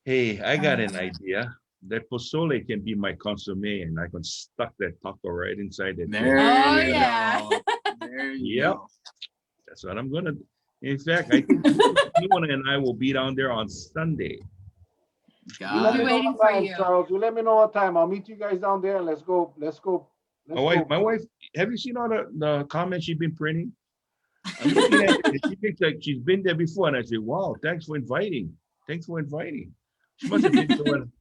Hey, I got an idea. That pozole can be my consomme, and I can stuck that taco right inside that. There Oh, you yeah. go. There you Yep. go. That's what I'm gonna. In fact, I think Fiona and I will be down there on Sunday. You Got let We're me it. know waiting what for time, you. Charles. You let me know what time. I'll meet you guys down there and let's go. My wife, have you seen all the comments she's been printing? I'm looking at it. She thinks like she's been there before, and I say, "Wow, thanks for inviting. Thanks for inviting." She must have been doing,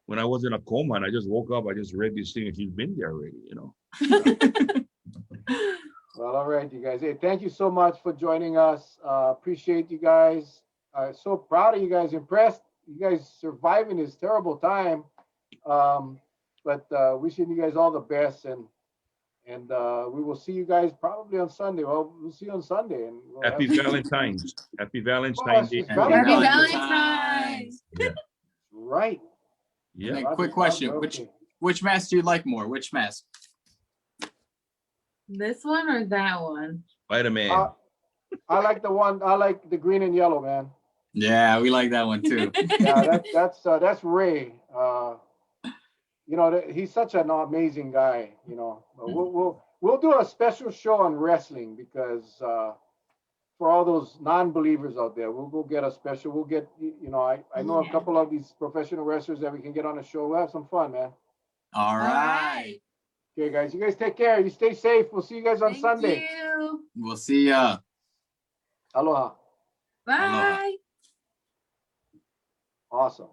when I was in a coma and I just woke up, I just read this thing and she's been there already. Well, all right, you guys. Hey, thank you so much for joining us. Appreciate you guys. So proud of you guys. Impressed. You guys surviving this terrible time. But wishing you guys all the best, and we will see you guys probably on Sunday. Well, we'll see you on Sunday. And we'll Happy have- Valentine's. Happy Valentine's Day. it's Happy Happy Valentine's. Valentine's. Right. Yeah. Hey, quick question. Okay. Which mask do you like more? Which mask? This one or that one? Spider-Man. I like the one. I like the green and yellow, man. Yeah, we like that one too. Yeah, that's Ray. You know, he's such an amazing guy. You know, but we'll do a special show on wrestling because for all those non-believers out there, we'll go get a special. We'll get you know, I know a Yeah. couple of these professional wrestlers that we can get on the show. We'll have some fun, man. All right. Okay, guys, you guys take care. You stay safe. We'll see you guys on Thank Sunday. you. We'll see ya. Aloha. Bye. Awesome.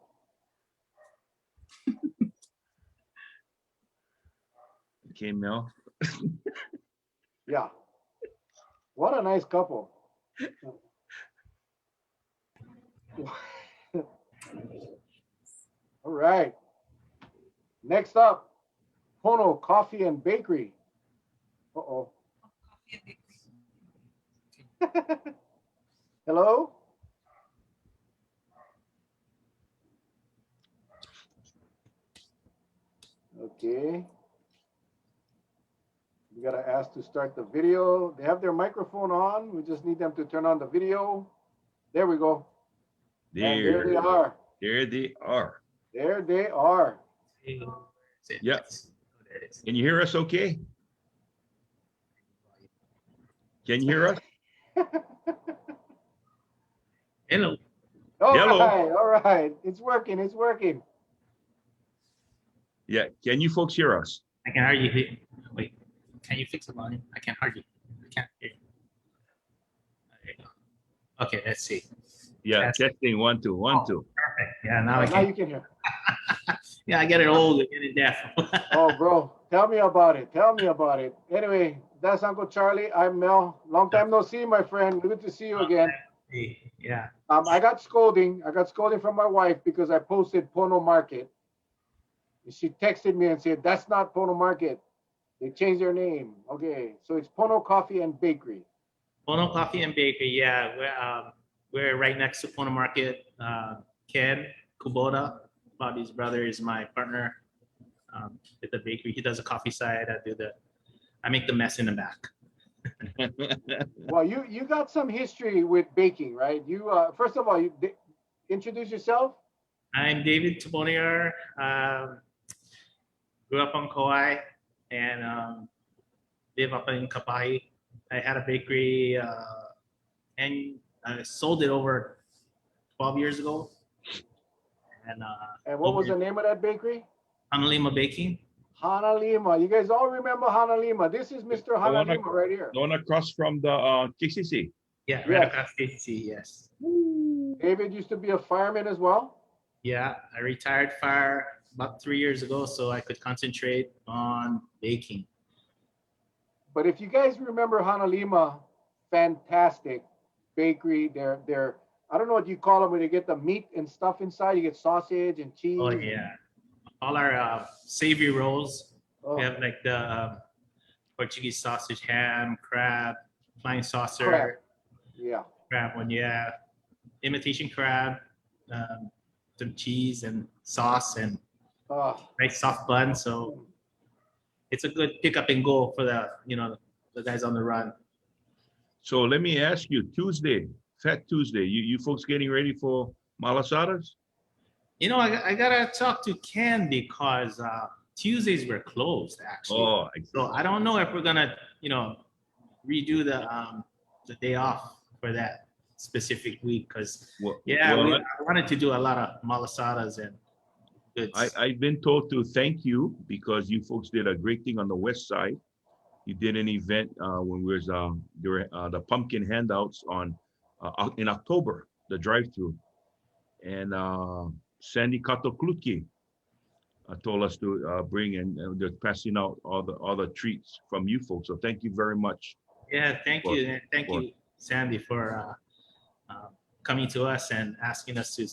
Okay, Mel. Yeah. What a nice couple. All right. Next up, Pono Coffee and Bakery. Uh-oh. Hello? Okay. We gotta ask to start the video. They have their microphone on. We just need them to turn on the video. There we go. And there they are. There they are. There they are. Yep. Can you hear us okay? Can you hear us? Hello. All Hello. right, all right. It's working, it's working. Yeah. Can you folks hear us? I can hardly hear. Wait, can you fix the volume? I can hardly. I can't hear. There you go. Okay, let's see. Yeah. Yes. Testing 1 2 1 2. Perfect. Yeah, now I Now can. you can hear. Yeah, I get it old and get it deaf. Oh, bro, tell me about it. Tell me about it. Anyway, that's Uncle Charlie. I'm Mel. Long time no see, my friend. Good to see you again. Yeah. I got scolding. I got scolding from my wife because I posted Pono Market. She texted me and said, "That's not Pono Market. They changed their name." Okay, so it's Pono Coffee and Bakery. Pono Coffee and Bakery. Yeah, we're right next to Pono Market. Ken Kubota, Bobby's brother, is my partner at the bakery. He does the coffee side. I make the mess in the back. Well, you got some history with baking, right? You first of all, introduce yourself. I'm David Tobonier. Grew up on Kauai and live up in Kapai. I had a bakery and I sold it over 12 years ago. And what was the name of that bakery? Hanalima Baking. Hanalima. You guys all remember Hanalima. This is Mr. Hanalima right here. The one across from the KCC. Yeah, Yes. right across KC, yes. David used to be a fireman as well. Yeah, I retired fire about 3 years ago so I could concentrate on baking. But if you guys remember Hanalima, fantastic bakery. They're I don't know what you call them when you get the meat and stuff inside. You get sausage and cheese. Oh, yeah. All our savory rolls. Oh, We have like the Portuguese sausage, ham, crab, flying saucer, crab. Yeah. crab one, yeah. Imitation crab, some cheese and sauce and Oh, nice soft bun. So it's a good pick up and go for the guys on the run. So let me ask you, Fat Tuesday, you folks getting ready for malasadas? I gotta talk to Ken because Tuesdays were closed actually. Oh, So I don't know if we're gonna, redo the day off for that specific week because I wanted to do a lot of malasadas and goods. I've been told to thank you because you folks did a great thing on the west side. You did an event when we was during the pumpkin handouts in October, the drive-through, and Sandy Katokluki told us to bring and they're passing out all the treats from you folks. So thank you very much. Yeah, thank you, and thank you, Sandy, for coming to us and asking us to,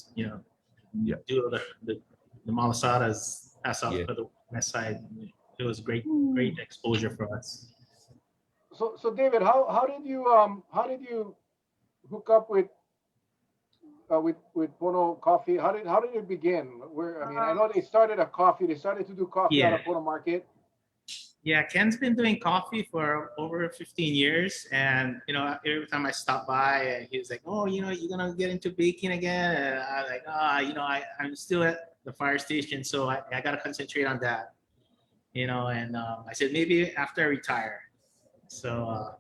do the malasadas pass out for the west side. It was great exposure for us. So David, how did you hook up with Pono Coffee? How did it begin? I know they started to do coffee out of Pono Market. Yeah, Ken's been doing coffee for over 15 years, and every time I stop by, he's like, "Oh, you're gonna get into baking again?" And I'm like, I'm still at the fire station, so I gotta concentrate on that, And I said maybe after I retire. So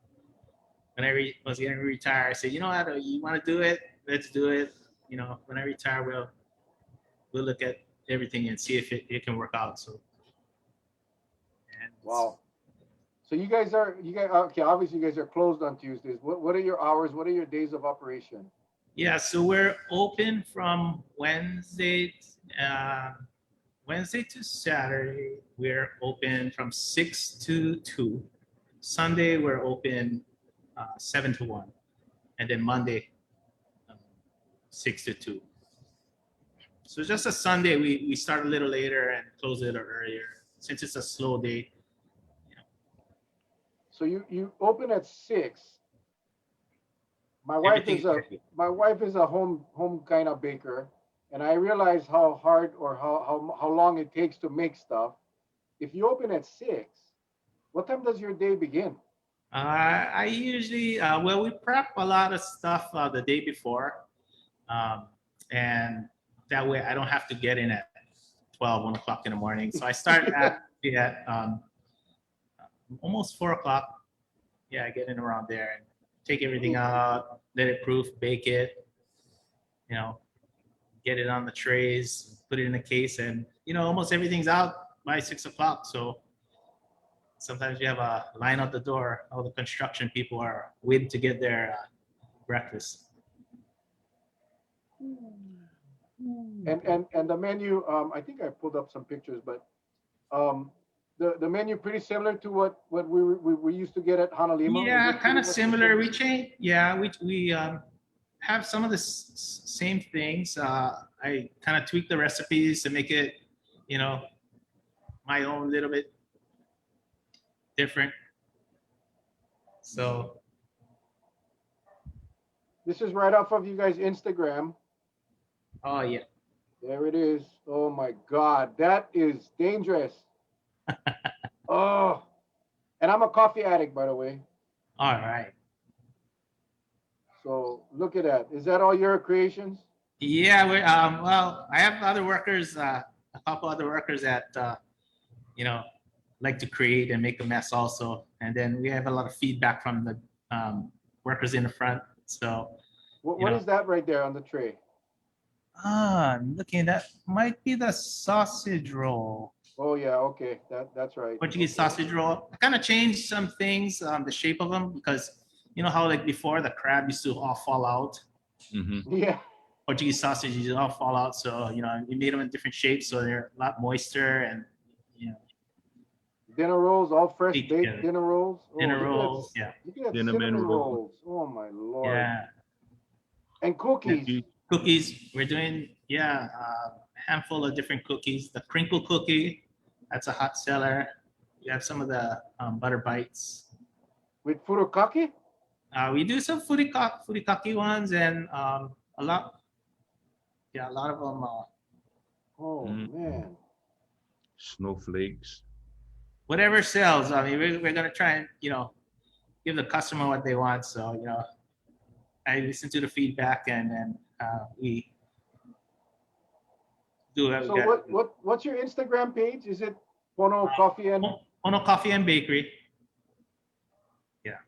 when I was getting retired, I said, you know what, you want to do it? Let's do it. When I retire, we'll look at everything and see if it can work out. So. And Wow. So you guys okay? Obviously, you guys are closed on Tuesdays. What are your hours? What are your days of operation? Yeah, so we're open from Wednesday to Saturday. We're open from 6 to 2. Sunday we're open 7 to 1, and then Monday 6 to 2. So just a Sunday we start a little later and close a little earlier since it's a slow day. So you open at 6. My wife is a home kind of baker, and I realize how hard or how long it takes to make stuff. If you open at 6, what time does your day begin? I usually we prep a lot of stuff the day before, and that way I don't have to get in at 1 o'clock in the morning. So I start at almost 4 o'clock. Yeah, I get in around there and take everything out, let it proof, bake it, get it on the trays, put it in a case, and almost everything's out by 6 o'clock. So sometimes you have a line out the door. All the construction people are waiting to get their breakfast. And the menu, I think I pulled up some pictures, but the menu pretty similar to what we used to get at Honolulu. Yeah, kind of similar. We change. Yeah, we have some of the same things. I kind of tweak the recipes to make it, my own little bit different. So this is right off of you guys' Instagram. Oh yeah. There it is. Oh my God, that is dangerous. Oh, and I'm a coffee addict, by the way. All right. So look at that. Is that all your creations? Yeah. We well, I have other workers, a couple other workers that like to create and make a mess also, and then we have a lot of feedback from the workers in the front. So. What is that right there on the tray? I'm looking. That might be the sausage roll. Oh yeah, okay, that's right. Portuguese sausage roll. I kind of changed some things, the shape of them, because how like before the crab used to all fall out. Mm-hmm. Yeah. Portuguese sausage used to all fall out, so we made them in different shapes, so they're a lot moister and Dinner rolls, all fresh baked together. dinner rolls. Oh, Dinner rolls, yeah. Look at that Cinnamon cinnamon roll. rolls. Oh my Lord. Yeah. And cookies. Cookies. We're doing a handful of different cookies. The crinkle cookie, that's a hot seller. We have some of the butter bites. With furikake? We do some furikake ones, and a lot of them. Oh man. Snowflakes. Whatever sells. I mean, we're gonna try and give the customer what they want. So I listen to the feedback, and then we do it. So what's your Instagram page? Is it Pono Coffee and Pono Coffee and Bakery? Yeah.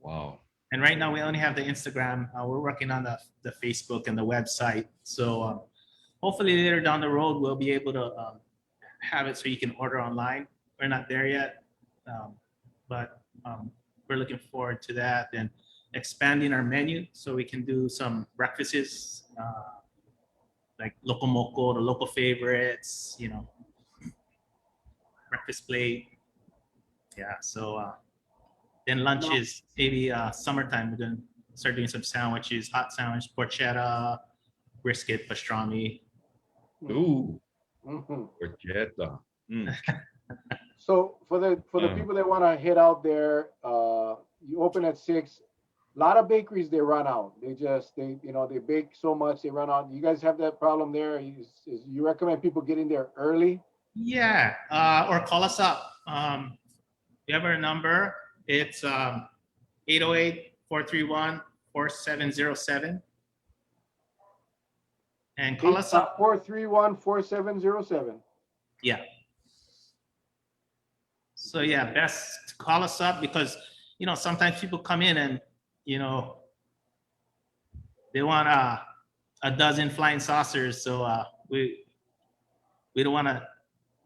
Wow. And right now we only have the Instagram. We're working on the Facebook and the website. So hopefully later down the road we'll be able to have it so you can order online. We're not there yet, but we're looking forward to that and expanding our menu so we can do some breakfasts like loco moco, the local favorites, breakfast plate. Yeah. So then lunches, maybe summertime, we're gonna start doing some sandwiches, hot sandwich, porchetta, brisket, pastrami. Ooh. Mm-hmm. Porchetta. So for the people that want to head out there, you open at 6. A lot of bakeries they run out. They bake so much they run out. You guys have that problem there? You recommend people getting there early? Yeah, or call us up. we have our number. It's 808-431-4707. And call us up. 431-4707. Yeah. So yeah, best to call us up because, you know, sometimes people come in and, you know, they want a dozen flying saucers. So we don't want to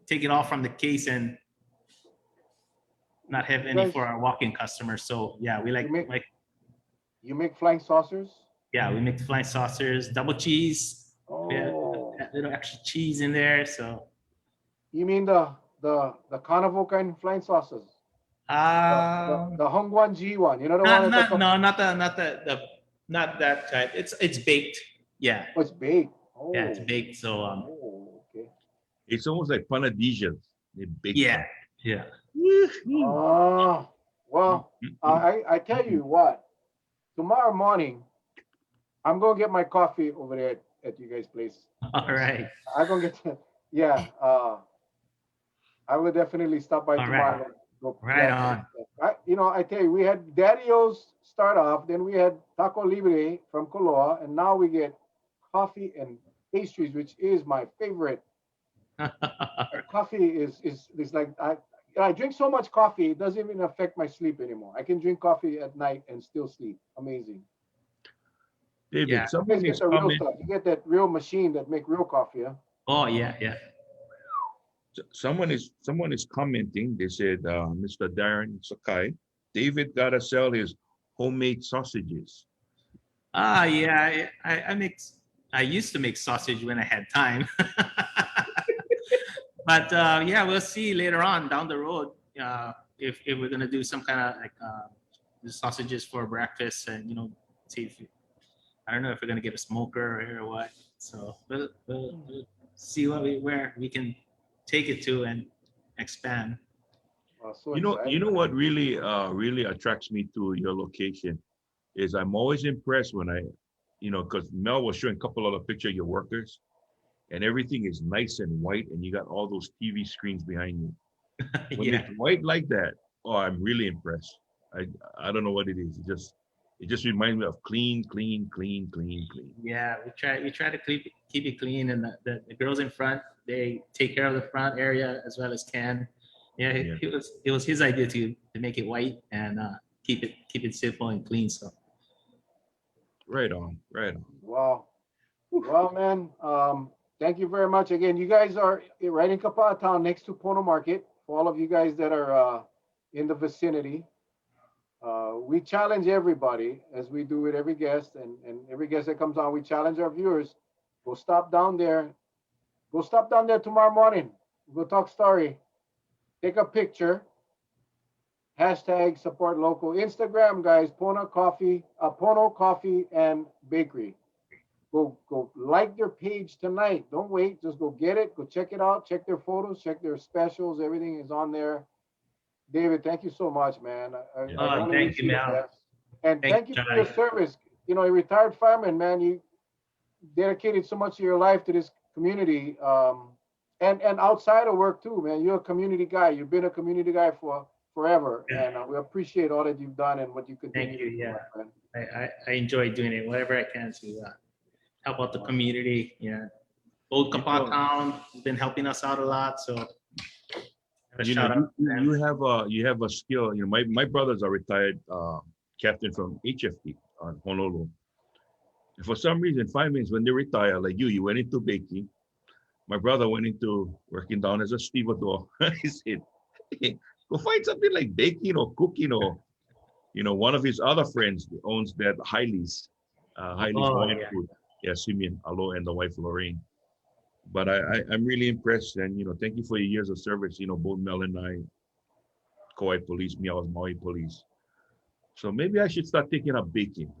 take it all from the case and not have any for our walk-in customers. So yeah, we like You make flying saucers? yeah, we make flying saucers, double cheese. We have Oh. a little extra cheese in there. So You mean the carnival kind flying saucers? The Hongguan G one. You know the one not that type. It's baked. Yeah. Oh, it's baked. Oh. Yeah, it's baked. So okay. It's almost like panadillas. They bake yeah, them. yeah. Oh, well, I tell you what, tomorrow morning, I'm going to get my coffee over there at you guys' place. All right. I'm going to get, yeah, I will definitely stop by tomorrow. Right. And go Right on. I tell you, we had Daddy-O's start off, then we had Taco Libre from Koloa, and now we get coffee and pastries, which is my favorite. Coffee is like I drink so much coffee, it doesn't even affect my sleep anymore. I can drink coffee at night and still sleep. Amazing. David, Yeah. someone You is get the real coming. stuff. You get that real machine that make real coffee, huh? Oh yeah, yeah. Someone is commenting. They said, Mr. Darren Sakai, David gotta sell his homemade sausages. Yeah. I used to make sausage when I had time. But yeah, we'll see later on down the road if we're gonna do some kind of like sausages for breakfast and see if I don't know if we're gonna get a smoker or what. So we'll see where we can take it to and expand. So You know exciting. what really attracts me to your location is I'm always impressed when because Mel was showing a couple of the pictures of your workers, and everything is nice and white, and you got all those TV screens behind you. When Yeah. it's white like that, oh, I'm really impressed. I don't know what it is. It just reminds me of clean. Yeah, we try to keep it clean, and the girls in front, they take care of the front area as well as can. Yeah, it was his idea to make it white and keep it simple and clean. So Right on. Wow. Well, man, thank you very much again. You guys are right in Kapaa Town next to Pono Market. For all of you guys that are in the vicinity, we challenge everybody, as we do with every guest, and every guest that comes on, we challenge our viewers. Go stop down there. Go stop down there tomorrow morning. Go talk story. Take a picture. Hashtag support local. Instagram, guys, Pono Coffee and Bakery. Go like their page tonight. Don't wait. Just go get it. Go check it out. Check their photos. Check their specials. Everything is on there. David, thank you so much, man. I only thank wish you, the Mel. best. And thank you for your service. A retired fireman, man. You dedicated so much of your life to this community, and outside of work too, man. You're a community guy. You've been a community guy for forever, and we appreciate all that you've done and what you continue thank you. to do. Yeah, Man. I enjoy doing it, whatever I can to help out the community. Yeah, Old Kapaa Town has been helping us out a lot. So You have a skill. My brothers are retired captain from HFT on Honolulu. And for some reason, 5 minutes when they retire, like you went into baking. My brother went into working down as a stevedore. He said, hey, go find something like baking or cooking or, one of his other friends owns that Hailey's wine food. Yeah, Simeon Alo and the wife Lorraine. But I'm really impressed, and thank you for your years of service. Both Mel and I, Kauai Police, me, I was Maui Police. So maybe I should start taking up baking.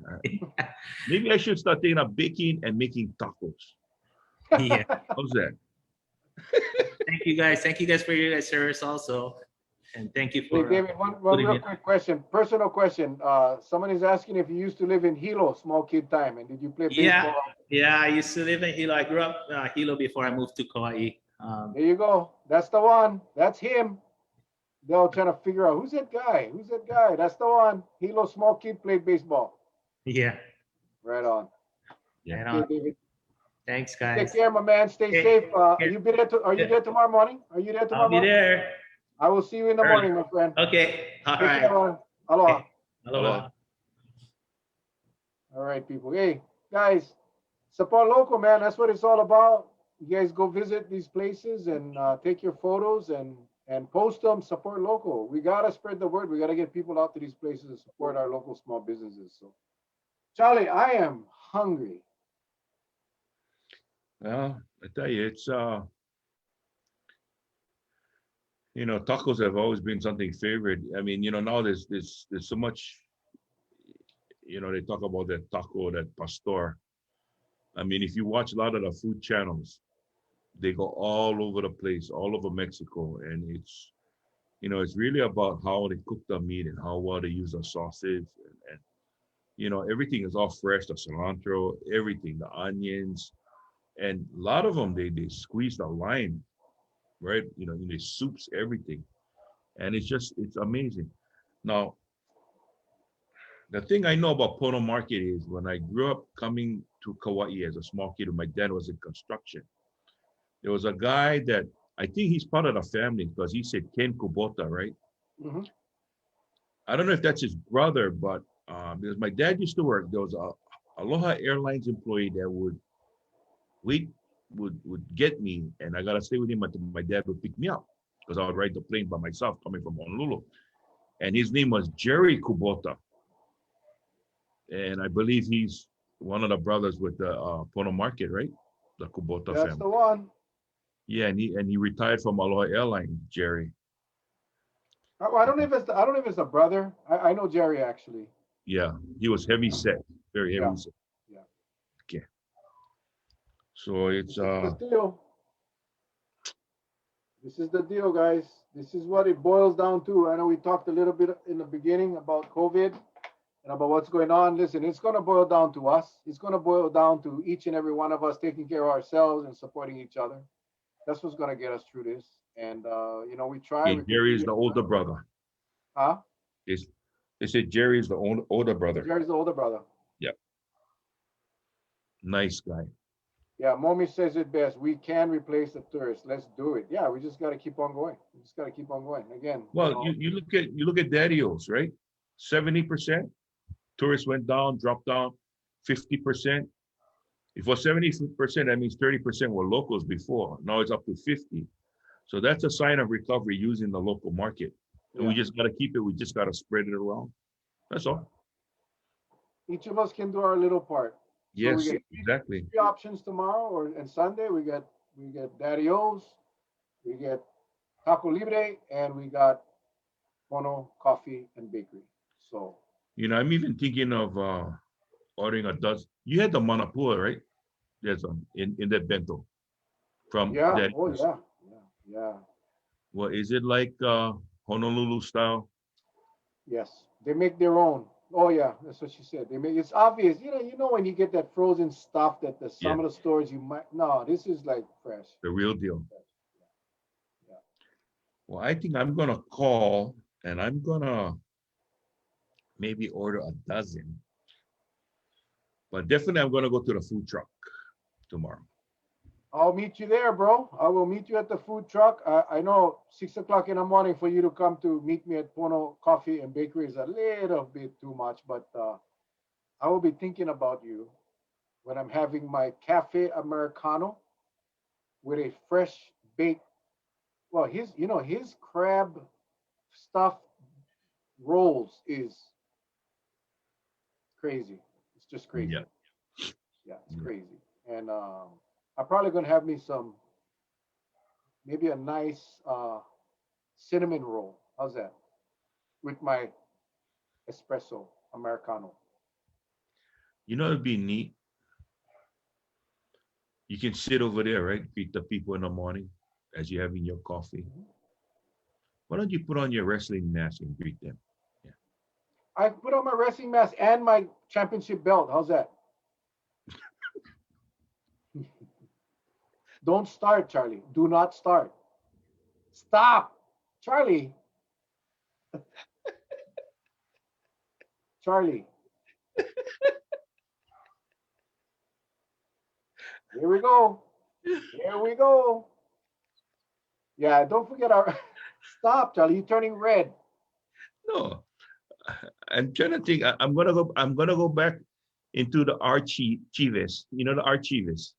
Maybe I should start taking up baking and making tacos. Yeah. How's that? Thank you guys for your guys' service also, and thank you for. Hey, David, one real quick question, personal question. Someone is asking if you used to live in Hilo, small kid time, and did you play baseball? Yeah, I used to live in Hilo. I grew up Hilo before I moved to Kauai. There you go. That's the one. That's him. They're all trying to figure out who's that guy? Who's that guy? That's the one. Hilo small kid played baseball. Yeah. Right on. Yeah. Right Okay, on. David. Thanks, Take guys. care, my man. Stay Okay. safe. Are Yeah. you be there? Are you there tomorrow morning? Are you there tomorrow I'll be morning? there. I will see you in the Early. morning, my friend. Okay. All Take care, right. man. Aloha. Okay. Aloha. All right, people. Hey, guys, support local, man. That's what it's all about. You guys go visit these places and take your photos and post them. Support local. We gotta spread the word. We gotta get people out to these places to support our local small businesses. So, Charlie, I am hungry. Well, I tell you, it's tacos have always been something favorite. I mean, now there's so much, they talk about that taco, that pastor. I mean, if you watch a lot of the food channels, they go all over the place, all over Mexico, and it's really about how they cook the meat and how well they use the sauces, and everything is all fresh, the cilantro, everything, the onions, and a lot of them they squeeze the lime, right? In the soups, everything, and it's amazing. Now, the thing I know about Pono Market is when I grew up coming to Kauai as a small kid, and my dad was in construction. There was a guy that I think he's part of the family because he said Ken Kubota, right? Hmm. I don't know if that's his brother, but because my dad used to work, there was a Aloha Airlines employee that we would get me, and I gotta stay with him until my dad would pick me up because I would ride the plane by myself coming from Honolulu. And his name was Jerry Kubota, and I believe he's one of the brothers with the Pono Market, right? The Kubota That's family. the one. Yeah, and he retired from Aloha Airlines, Jerry. I don't know if it's I don't know if it's a brother. I know Jerry actually. Yeah, he was heavy set, very Yeah. heavy set. Yeah. Okay. So it's This is the deal. This is the deal, guys. This is what it boils down to. I know we talked a little bit in the beginning about COVID and about what's going on. Listen, it's going to boil down to us. It's going to boil down to each and every one of us taking care of ourselves and supporting each other. That's what's going to get us through this. And we try. okay, We Jerry is continue. the older brother. Huh? It's, they said Jerry is the older brother. Jerry's the older brother. Yeah. Nice guy. Yeah, Momi says it best. We can replace the tourists. Let's do it. Yeah, we just got to keep on going. We just got to keep on going. Again. Well, you look at Daddy-O's, right? 70% tourists went down, dropped down 50%. If it was 70%, that means 30% were locals before. Now it's up to 50. So that's a sign of recovery using the local market. And we just got to keep it. We just got to spread it around. That's all. Each of us can do our little part. Yes, so we exactly. 3 options tomorrow and Sunday. We get Daddy-O's, we get Taco Libre, and we got Pono Coffee and Bakery. So I'm even thinking of ordering a dozen. You had the manapua, right? There's in that bento from yeah, Daddy-O's. yeah. Well, is it like Honolulu style? Yes, they make their own. Oh yeah, that's what she said. They make it's obvious. You know when you get that frozen stuff that some of the stores you might no. This is like fresh. The real deal. Yeah. Well, I think I'm gonna call and I'm gonna maybe order a dozen. But definitely I'm gonna go to the food truck tomorrow. I'll meet you there, bro. I will meet you at the food truck. I know 6 o'clock in the morning for you to come to meet me at Pono Coffee and Bakery is a little bit too much, but I will be thinking about you when I'm having my cafe Americano with a fresh baked. Well, his crab stuffed rolls is crazy. It's just crazy. Yeah. Yeah, it's crazy. And I'm probably gonna have me maybe a nice cinnamon roll. How's that? With my espresso Americano. It'd be neat. You can sit over there, right? Greet the people in the morning as you're having your coffee. Why don't you put on your wrestling mask and greet them? Yeah. I put on my wrestling mask and my championship belt. How's that? Don't start, Charlie. Do not start. Stop, Charlie. Charlie. Here we go. Here we go. Yeah, don't forget our. Stop, Charlie. You're turning red. No, I'm trying to think. I'm gonna go. I'm gonna go back into the archives. You know the archives.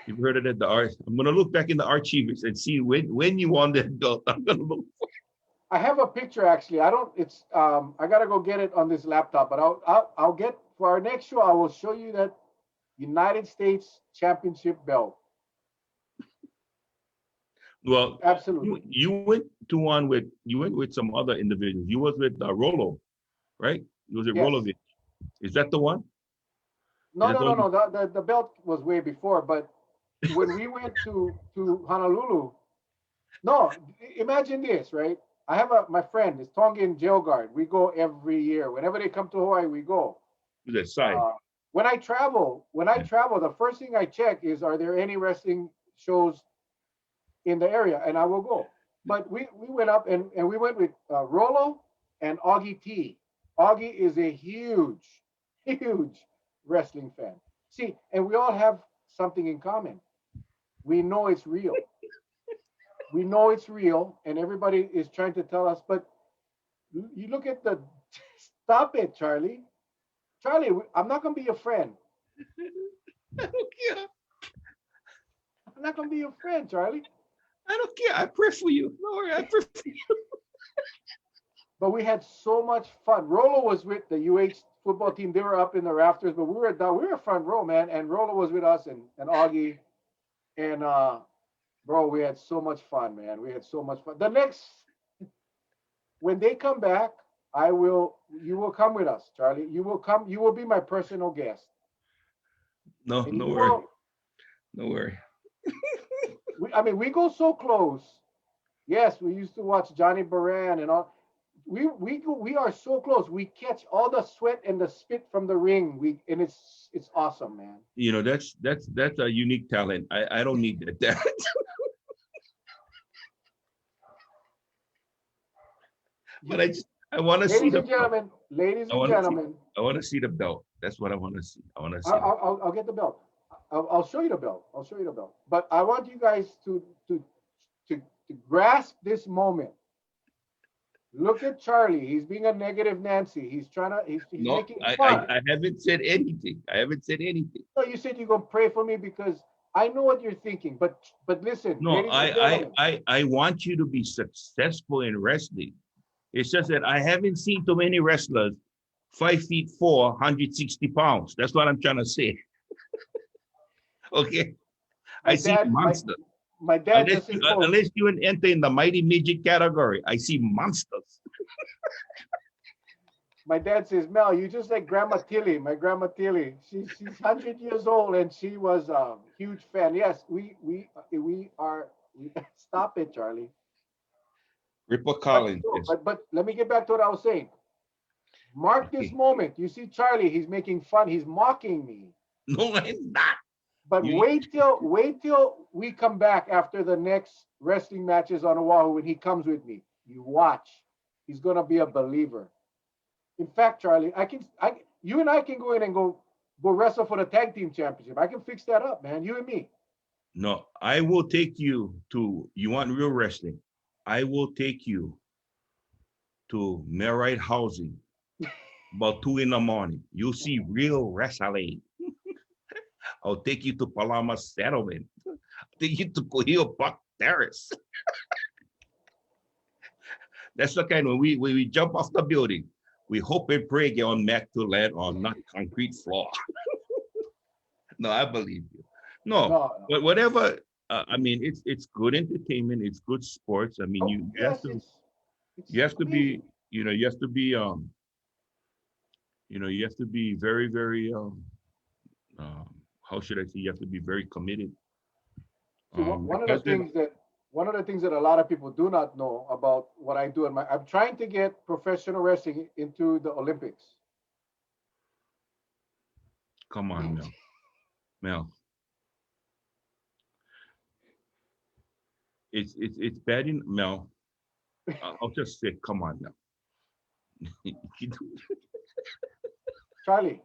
You've heard of it. I'm gonna look back in the archives and see when you won that belt. I'm gonna look. I have a picture actually. I don't. It's. I gotta go get it on this laptop. But I'll get for our next show. I will show you that United States Championship belt. Well, Absolutely. you went to one with some other individuals. You was with Rolo, right? You was at Yes. Rolovich. Is that the one? No, Is that no, the no, one? no. The belt was way before, but when we went to Honolulu, no, imagine this, right? I have my friend, is Tongan jail guard. We go every year. Whenever they come to Hawaii, we go. That side. When I travel, the first thing I check is, are there any wrestling shows in the area, and I will go. But we went up and we went with Rolo and Augie T. Augie is a huge wrestling fan. See, and we all have something in common. We know it's real. We know it's real, and everybody is trying to tell us. But you look at the. Stop it, Charlie. Charlie, I'm not gonna be your friend. I don't care. I'm not gonna be your friend, Charlie. I don't care. I pray for you. No worry, I pray for you. But we had so much fun. Rolo was with the UH football team. They were up in the rafters, but we were down. We were front row, man. And Rolo was with us and Augie. And bro, we had so much fun, man. We had so much fun. The next when they come back, you will come with us, Charlie. You will come, you will be my personal guest. No, And no you worry. will, No worry. I mean, we go so close. Yes, we used to watch Johnny Baran and all. We are so close. We catch all the sweat and the spit from the ring. And it's awesome, man. You know, that's a unique talent. I don't need that talent. But I want to see Ladies the and belt. gentlemen, ladies I and want to see. gentlemen, I want to see the belt. That's what I want to see. I want to see. I'll get the belt. I'll show you the belt. I'll show you the belt. But I want you guys to grasp this moment. Look at Charlie. He's being a negative Nancy. He's trying to. He's No, making fun. I haven't said anything. I haven't said anything. No, you said you're gonna pray for me because I know what you're thinking. But listen, No, ladies and gentlemen. I want you to be successful in wrestling. It's just that I haven't seen too many wrestlers 5'4", 160 pounds. That's what I'm trying to say. Okay, I see monsters. My dad just imposed. Unless you enter in the mighty midget category, I see monsters. My dad says, Mel, you just like Grandma Tilly. My Grandma Tilly. She's 100 years old and she was a huge fan. Yes, we are. Stop it, Charlie. Ripper Collins. But let me get back to what I was saying. Mark this moment. You see Charlie, he's making fun. He's mocking me. No, I'm not. But wait till we come back after the next wrestling matches on Oahu when he comes with me. You watch. He's gonna be a believer. In fact, Charlie, you and I can go in and go wrestle for the tag team championship. I can fix that up, man. You and me. No, I will take you to. You want real wrestling? I will take you to Merritt Housing about 2 a.m. You'll see real wrestling. I'll take you to Palama Settlement. I'll take you to Cohio Park Terrace. That's the kind when we jump off the building. We hope and pray get on mat to land on not concrete floor. No, I believe you. No. But whatever. I mean, it's good entertainment. It's good sports. I mean, you have to be. You have to be. You have to be very, very. How should I say? You have to be very committed. One of the things that a lot of people do not know about what I do I'm trying to get professional wrestling into the Olympics. Come on, Mel. It's bad in Mel. I'll just say, come on now. Charlie,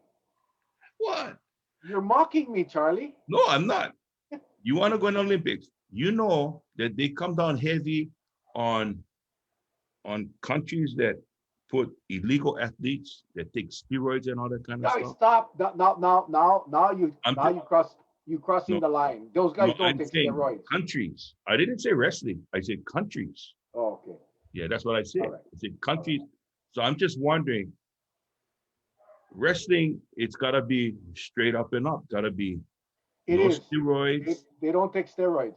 What? you're mocking me, Charlie. No, I'm not. You want to go in the Olympics? You know that they come down heavy on countries that put illegal athletes that take steroids and all that kind of Guys, stuff. stop. Now you crossing No, the line. Those no, guys don't I'm take saying steroids. countries. I didn't say wrestling. I said countries. Oh, okay. Yeah, that's what I said. All right. I said countries. So I'm just wondering, wrestling, it's gotta be straight up and up. Gotta be It no is. steroids. They don't take steroids.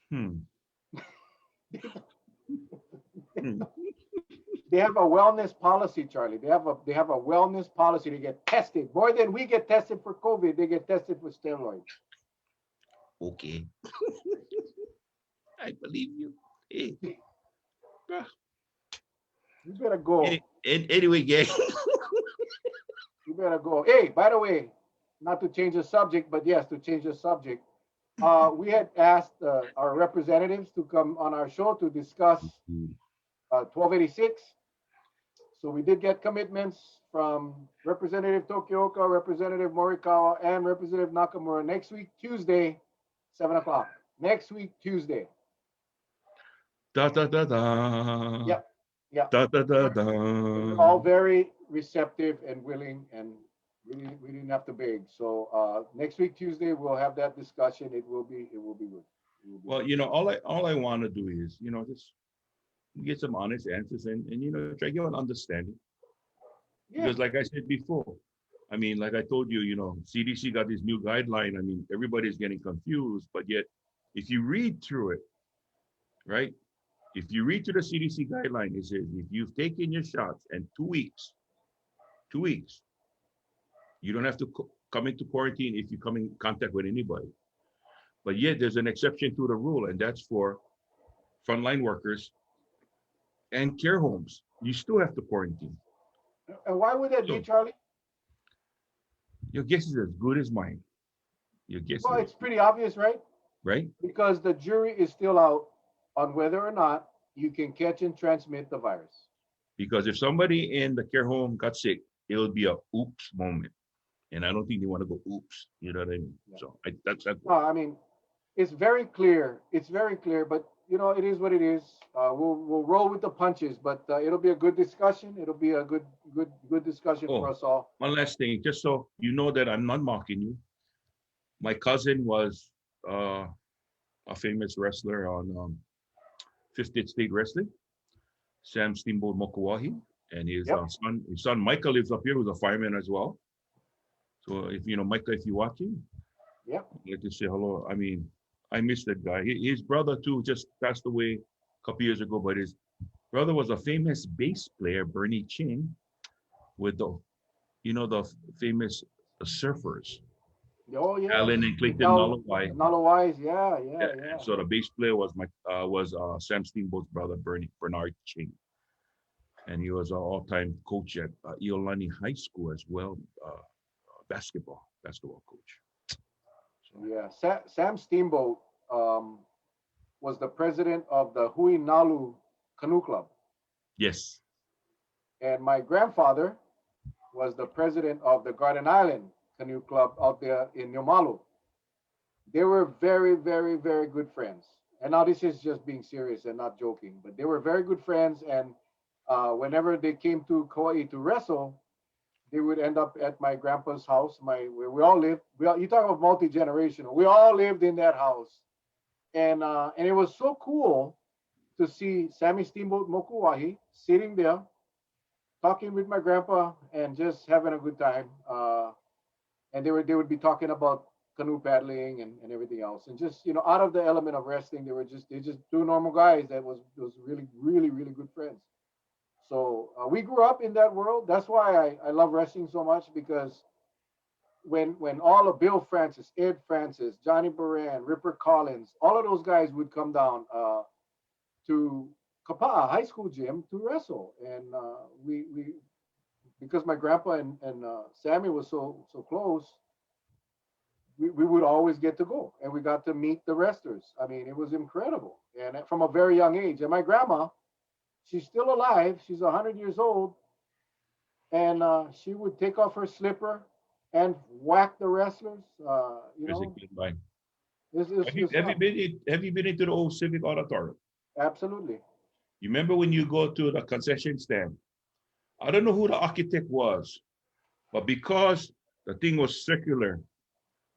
Hmm. Hmm. They have a wellness policy, Charlie. They have a wellness policy to get tested. More than we get tested for COVID, they get tested for steroids. Okay. I believe you. Hey. You better go. Anyway, gang. You better go. Hey, by the way, not to change the subject, but yes, to change the subject. We had asked our representatives to come on our show to discuss 1286. So we did get commitments from Representative Tokioka, Representative Morikawa, and Representative Nakamura next week, Tuesday, 7 o'clock. Next week, Tuesday. Da da da da. Yep. Yeah. Da da da da. We're all very receptive and willing, and we didn't have to beg. So next week, Tuesday, we'll have that discussion. It will be good. It will be Well, good. you know, all I want to do is, just get some honest answers and try to get an understanding. Yeah. Because like I said before, I mean, like I told you, CDC got this new guideline. I mean, everybody's getting confused, but yet if you read through it, right? If you read through the CDC guideline, it says if you've taken your shots and 2 weeks, you don't have to come into quarantine if you come in contact with anybody. But yet there's an exception to the rule, and that's for frontline workers and care homes. You still have to quarantine. And why would that be, So- Charlie? Your guess is as good as mine. Your guess Well, is, it's pretty obvious, right? right? Because the jury is still out on whether or not you can catch and transmit the virus. Because if somebody in the care home got sick, it would be a oops moment. And I don't think they want to go oops. You know what I mean? Yeah. So that's that. No, I mean, it's very clear. It's very clear, but it is what it is. We'll roll with the punches, but it'll be a good discussion. It'll be a good discussion for us all. One last thing, just so you know that I'm not mocking you. My cousin was a famous wrestler on 50th State Wrestling, Sam Steamboat Mokuahi, and his son Michael lives up here, who's a fireman as well. So if Michael, if you're watching, Yep. I'd like to say hello. I mean, I miss that guy. His brother too just passed away a couple years ago, but his brother was a famous bass player, Bernie Ching, with the famous Surfers. Oh yeah. Alan and Clayton Nalawai. Nalawai, yeah. And so the bass player was Sam Steamboat's brother, Bernard Ching. And he was an all-time coach at Iolani High School as well, basketball coach. So, Yeah, Sam Steamboat was the president of the Hui Nalu Canoe Club, yes. and my grandfather was the president of the Garden Island Canoe Club out there in Niomalu. They were very, very, very good friends. And now this is just being serious and not joking, but they were very good friends. And whenever they came to Kauai to wrestle, they would end up at my grandpa's house, where we all lived. You talk about multi-generational. We all lived in that house. And it was so cool to see Sammy Steamboat Mokuahi sitting there, talking with my grandpa and just having a good time. And they would be talking about canoe paddling and everything else. And just, out of the element of wrestling, they just two normal guys that was really, really, really good friends. So we grew up in that world. That's why I love wrestling so much, because when all of Bill Francis, Ed Francis, Johnny Baran, Ripper Collins, all of those guys would come down to Kapa'a High School gym to wrestle. And we because my grandpa and Sammy was so close, we would always get to go, and we got to meet the wrestlers. I mean, it was incredible, and from a very young age. And my grandma, she's still alive. She's 100 years old, and she would take off her slipper and whack the wrestlers. You know, it's fun. Have you been into the old Civic Auditorium? Absolutely. You remember when you go to the concession stand? I don't know who the architect was, but because the thing was circular,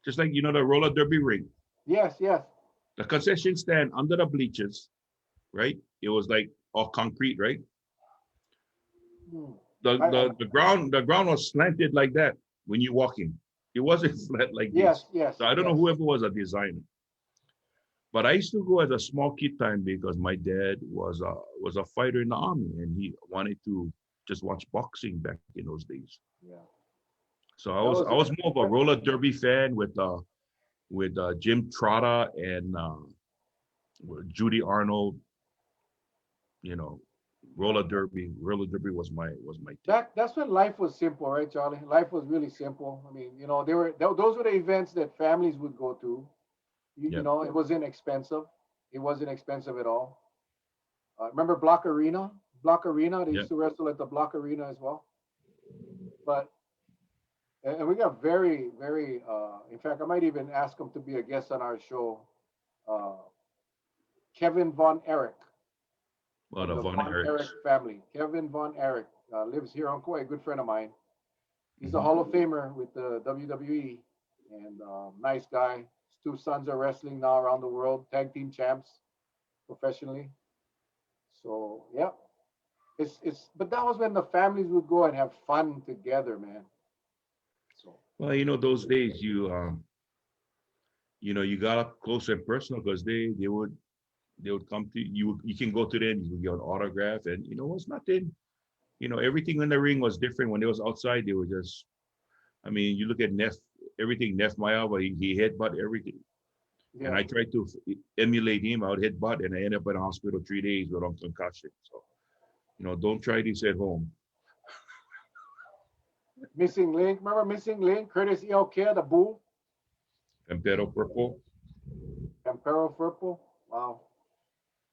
just like, you know, the roller derby ring, Yes, yes. the concession stand under the bleachers, right? It was like all concrete, right? Hmm. The ground was slanted like that when you walk in. It wasn't flat like Yes, this. yes. So I don't know yes. whoever was a designer. But I used to go as a small kid time because my dad was a fighter in the army and he wanted to just watch boxing back in those days. Yeah. So I was more of a roller derby fan with Jim Trotta and Judy Arnold. You know, roller derby. Roller derby was my thing. That's when life was simple, right, Charlie? Life was really simple. I mean, you know, those were the events that families would go to. You Yep. know, it wasn't expensive. It wasn't expensive at all. Remember Block Arena? Block Arena. They Yep. used to wrestle at the Block Arena as well. But and we got very, very. In fact, I might even ask him to be a guest on our show. Uh, Kevin Von Erich. Well, Of the the Von Von Erichs. Erich family. Kevin Von Erich lives here on Kauai, a good friend of mine. He's a Mhm. Hall of Famer with the WWE and nice guy. His two sons are wrestling now around the world, tag team champs professionally. So yeah, it's but that was when the families would go and have fun together, man. So Well, you know, those days you know, you got up close and personal because they would come to you. You can go to them, you can get an autograph, and you know, it's nothing. You know, everything in the ring was different. When they was outside, they were just. I mean, you look at Neff, everything Neff Maya, he headbutt everything. And yeah, I tried to emulate him. I would headbutt, and I ended up in the hospital 3 days with a concussion. So, you know, don't try this at home. Missing Link. Remember Missing Link? Curtis Elkia, the Bull, Empero Purple. Ampero Purple. Wow.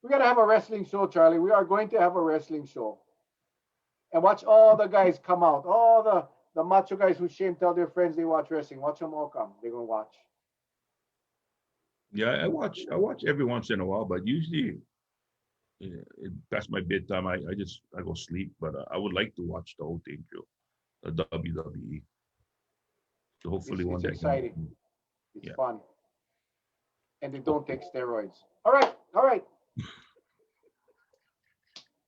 We gotta have a wrestling show, Charlie. We are going to have a wrestling show. And watch all the guys come out. All the macho guys who shame tell their friends they watch wrestling. Watch them all come. They're gonna watch. Yeah, I watch every once in a while, but usually past my bedtime, I go sleep. But I would like to watch the whole thing too, the WWE. So hopefully one It's day I can. exciting. It's Yeah. fun. And they don't take steroids. All right, all right.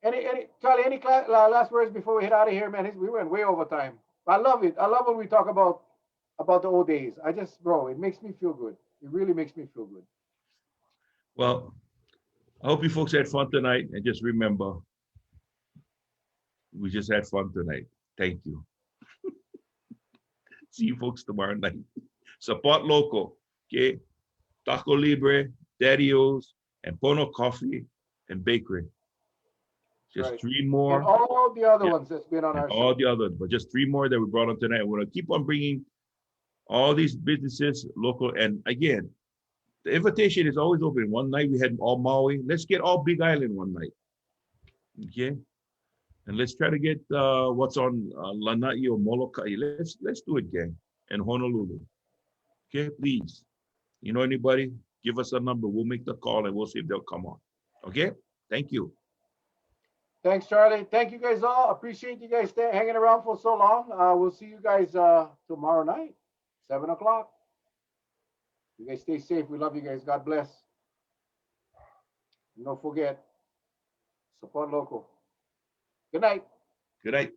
Any Charlie, any last words before we head out of here, man? We went way over time. I love it. I love when we talk about the old days. Bro, it makes me feel good. It really makes me feel good. Well, I hope you folks had fun tonight, and just remember, we just had fun tonight. Thank you. See you folks tomorrow night. Support local, okay? Taco Libre, Daddy-O's, and Pono Coffee and Bakery. Just Right. three more. And all the other Yeah. ones that's been on And our all show. the others, but just three more that we brought on tonight. We're gonna keep on bringing all these businesses local. And again, the invitation is always open. One night we had all Maui. Let's get all Big Island one night, okay? And let's try to get what's on Lanai or Molokai. Let's do it, gang. And Honolulu, okay? Please, you know anybody? Give us a number. We'll make the call and we'll see if they'll come on. Okay? Thank you. Thanks, Charlie. Thank you guys all. Appreciate you guys hanging around for so long. We'll see you guys tomorrow night, 7 o'clock. You guys stay safe. We love you guys. God bless. And don't forget, support local. Good night. Good night.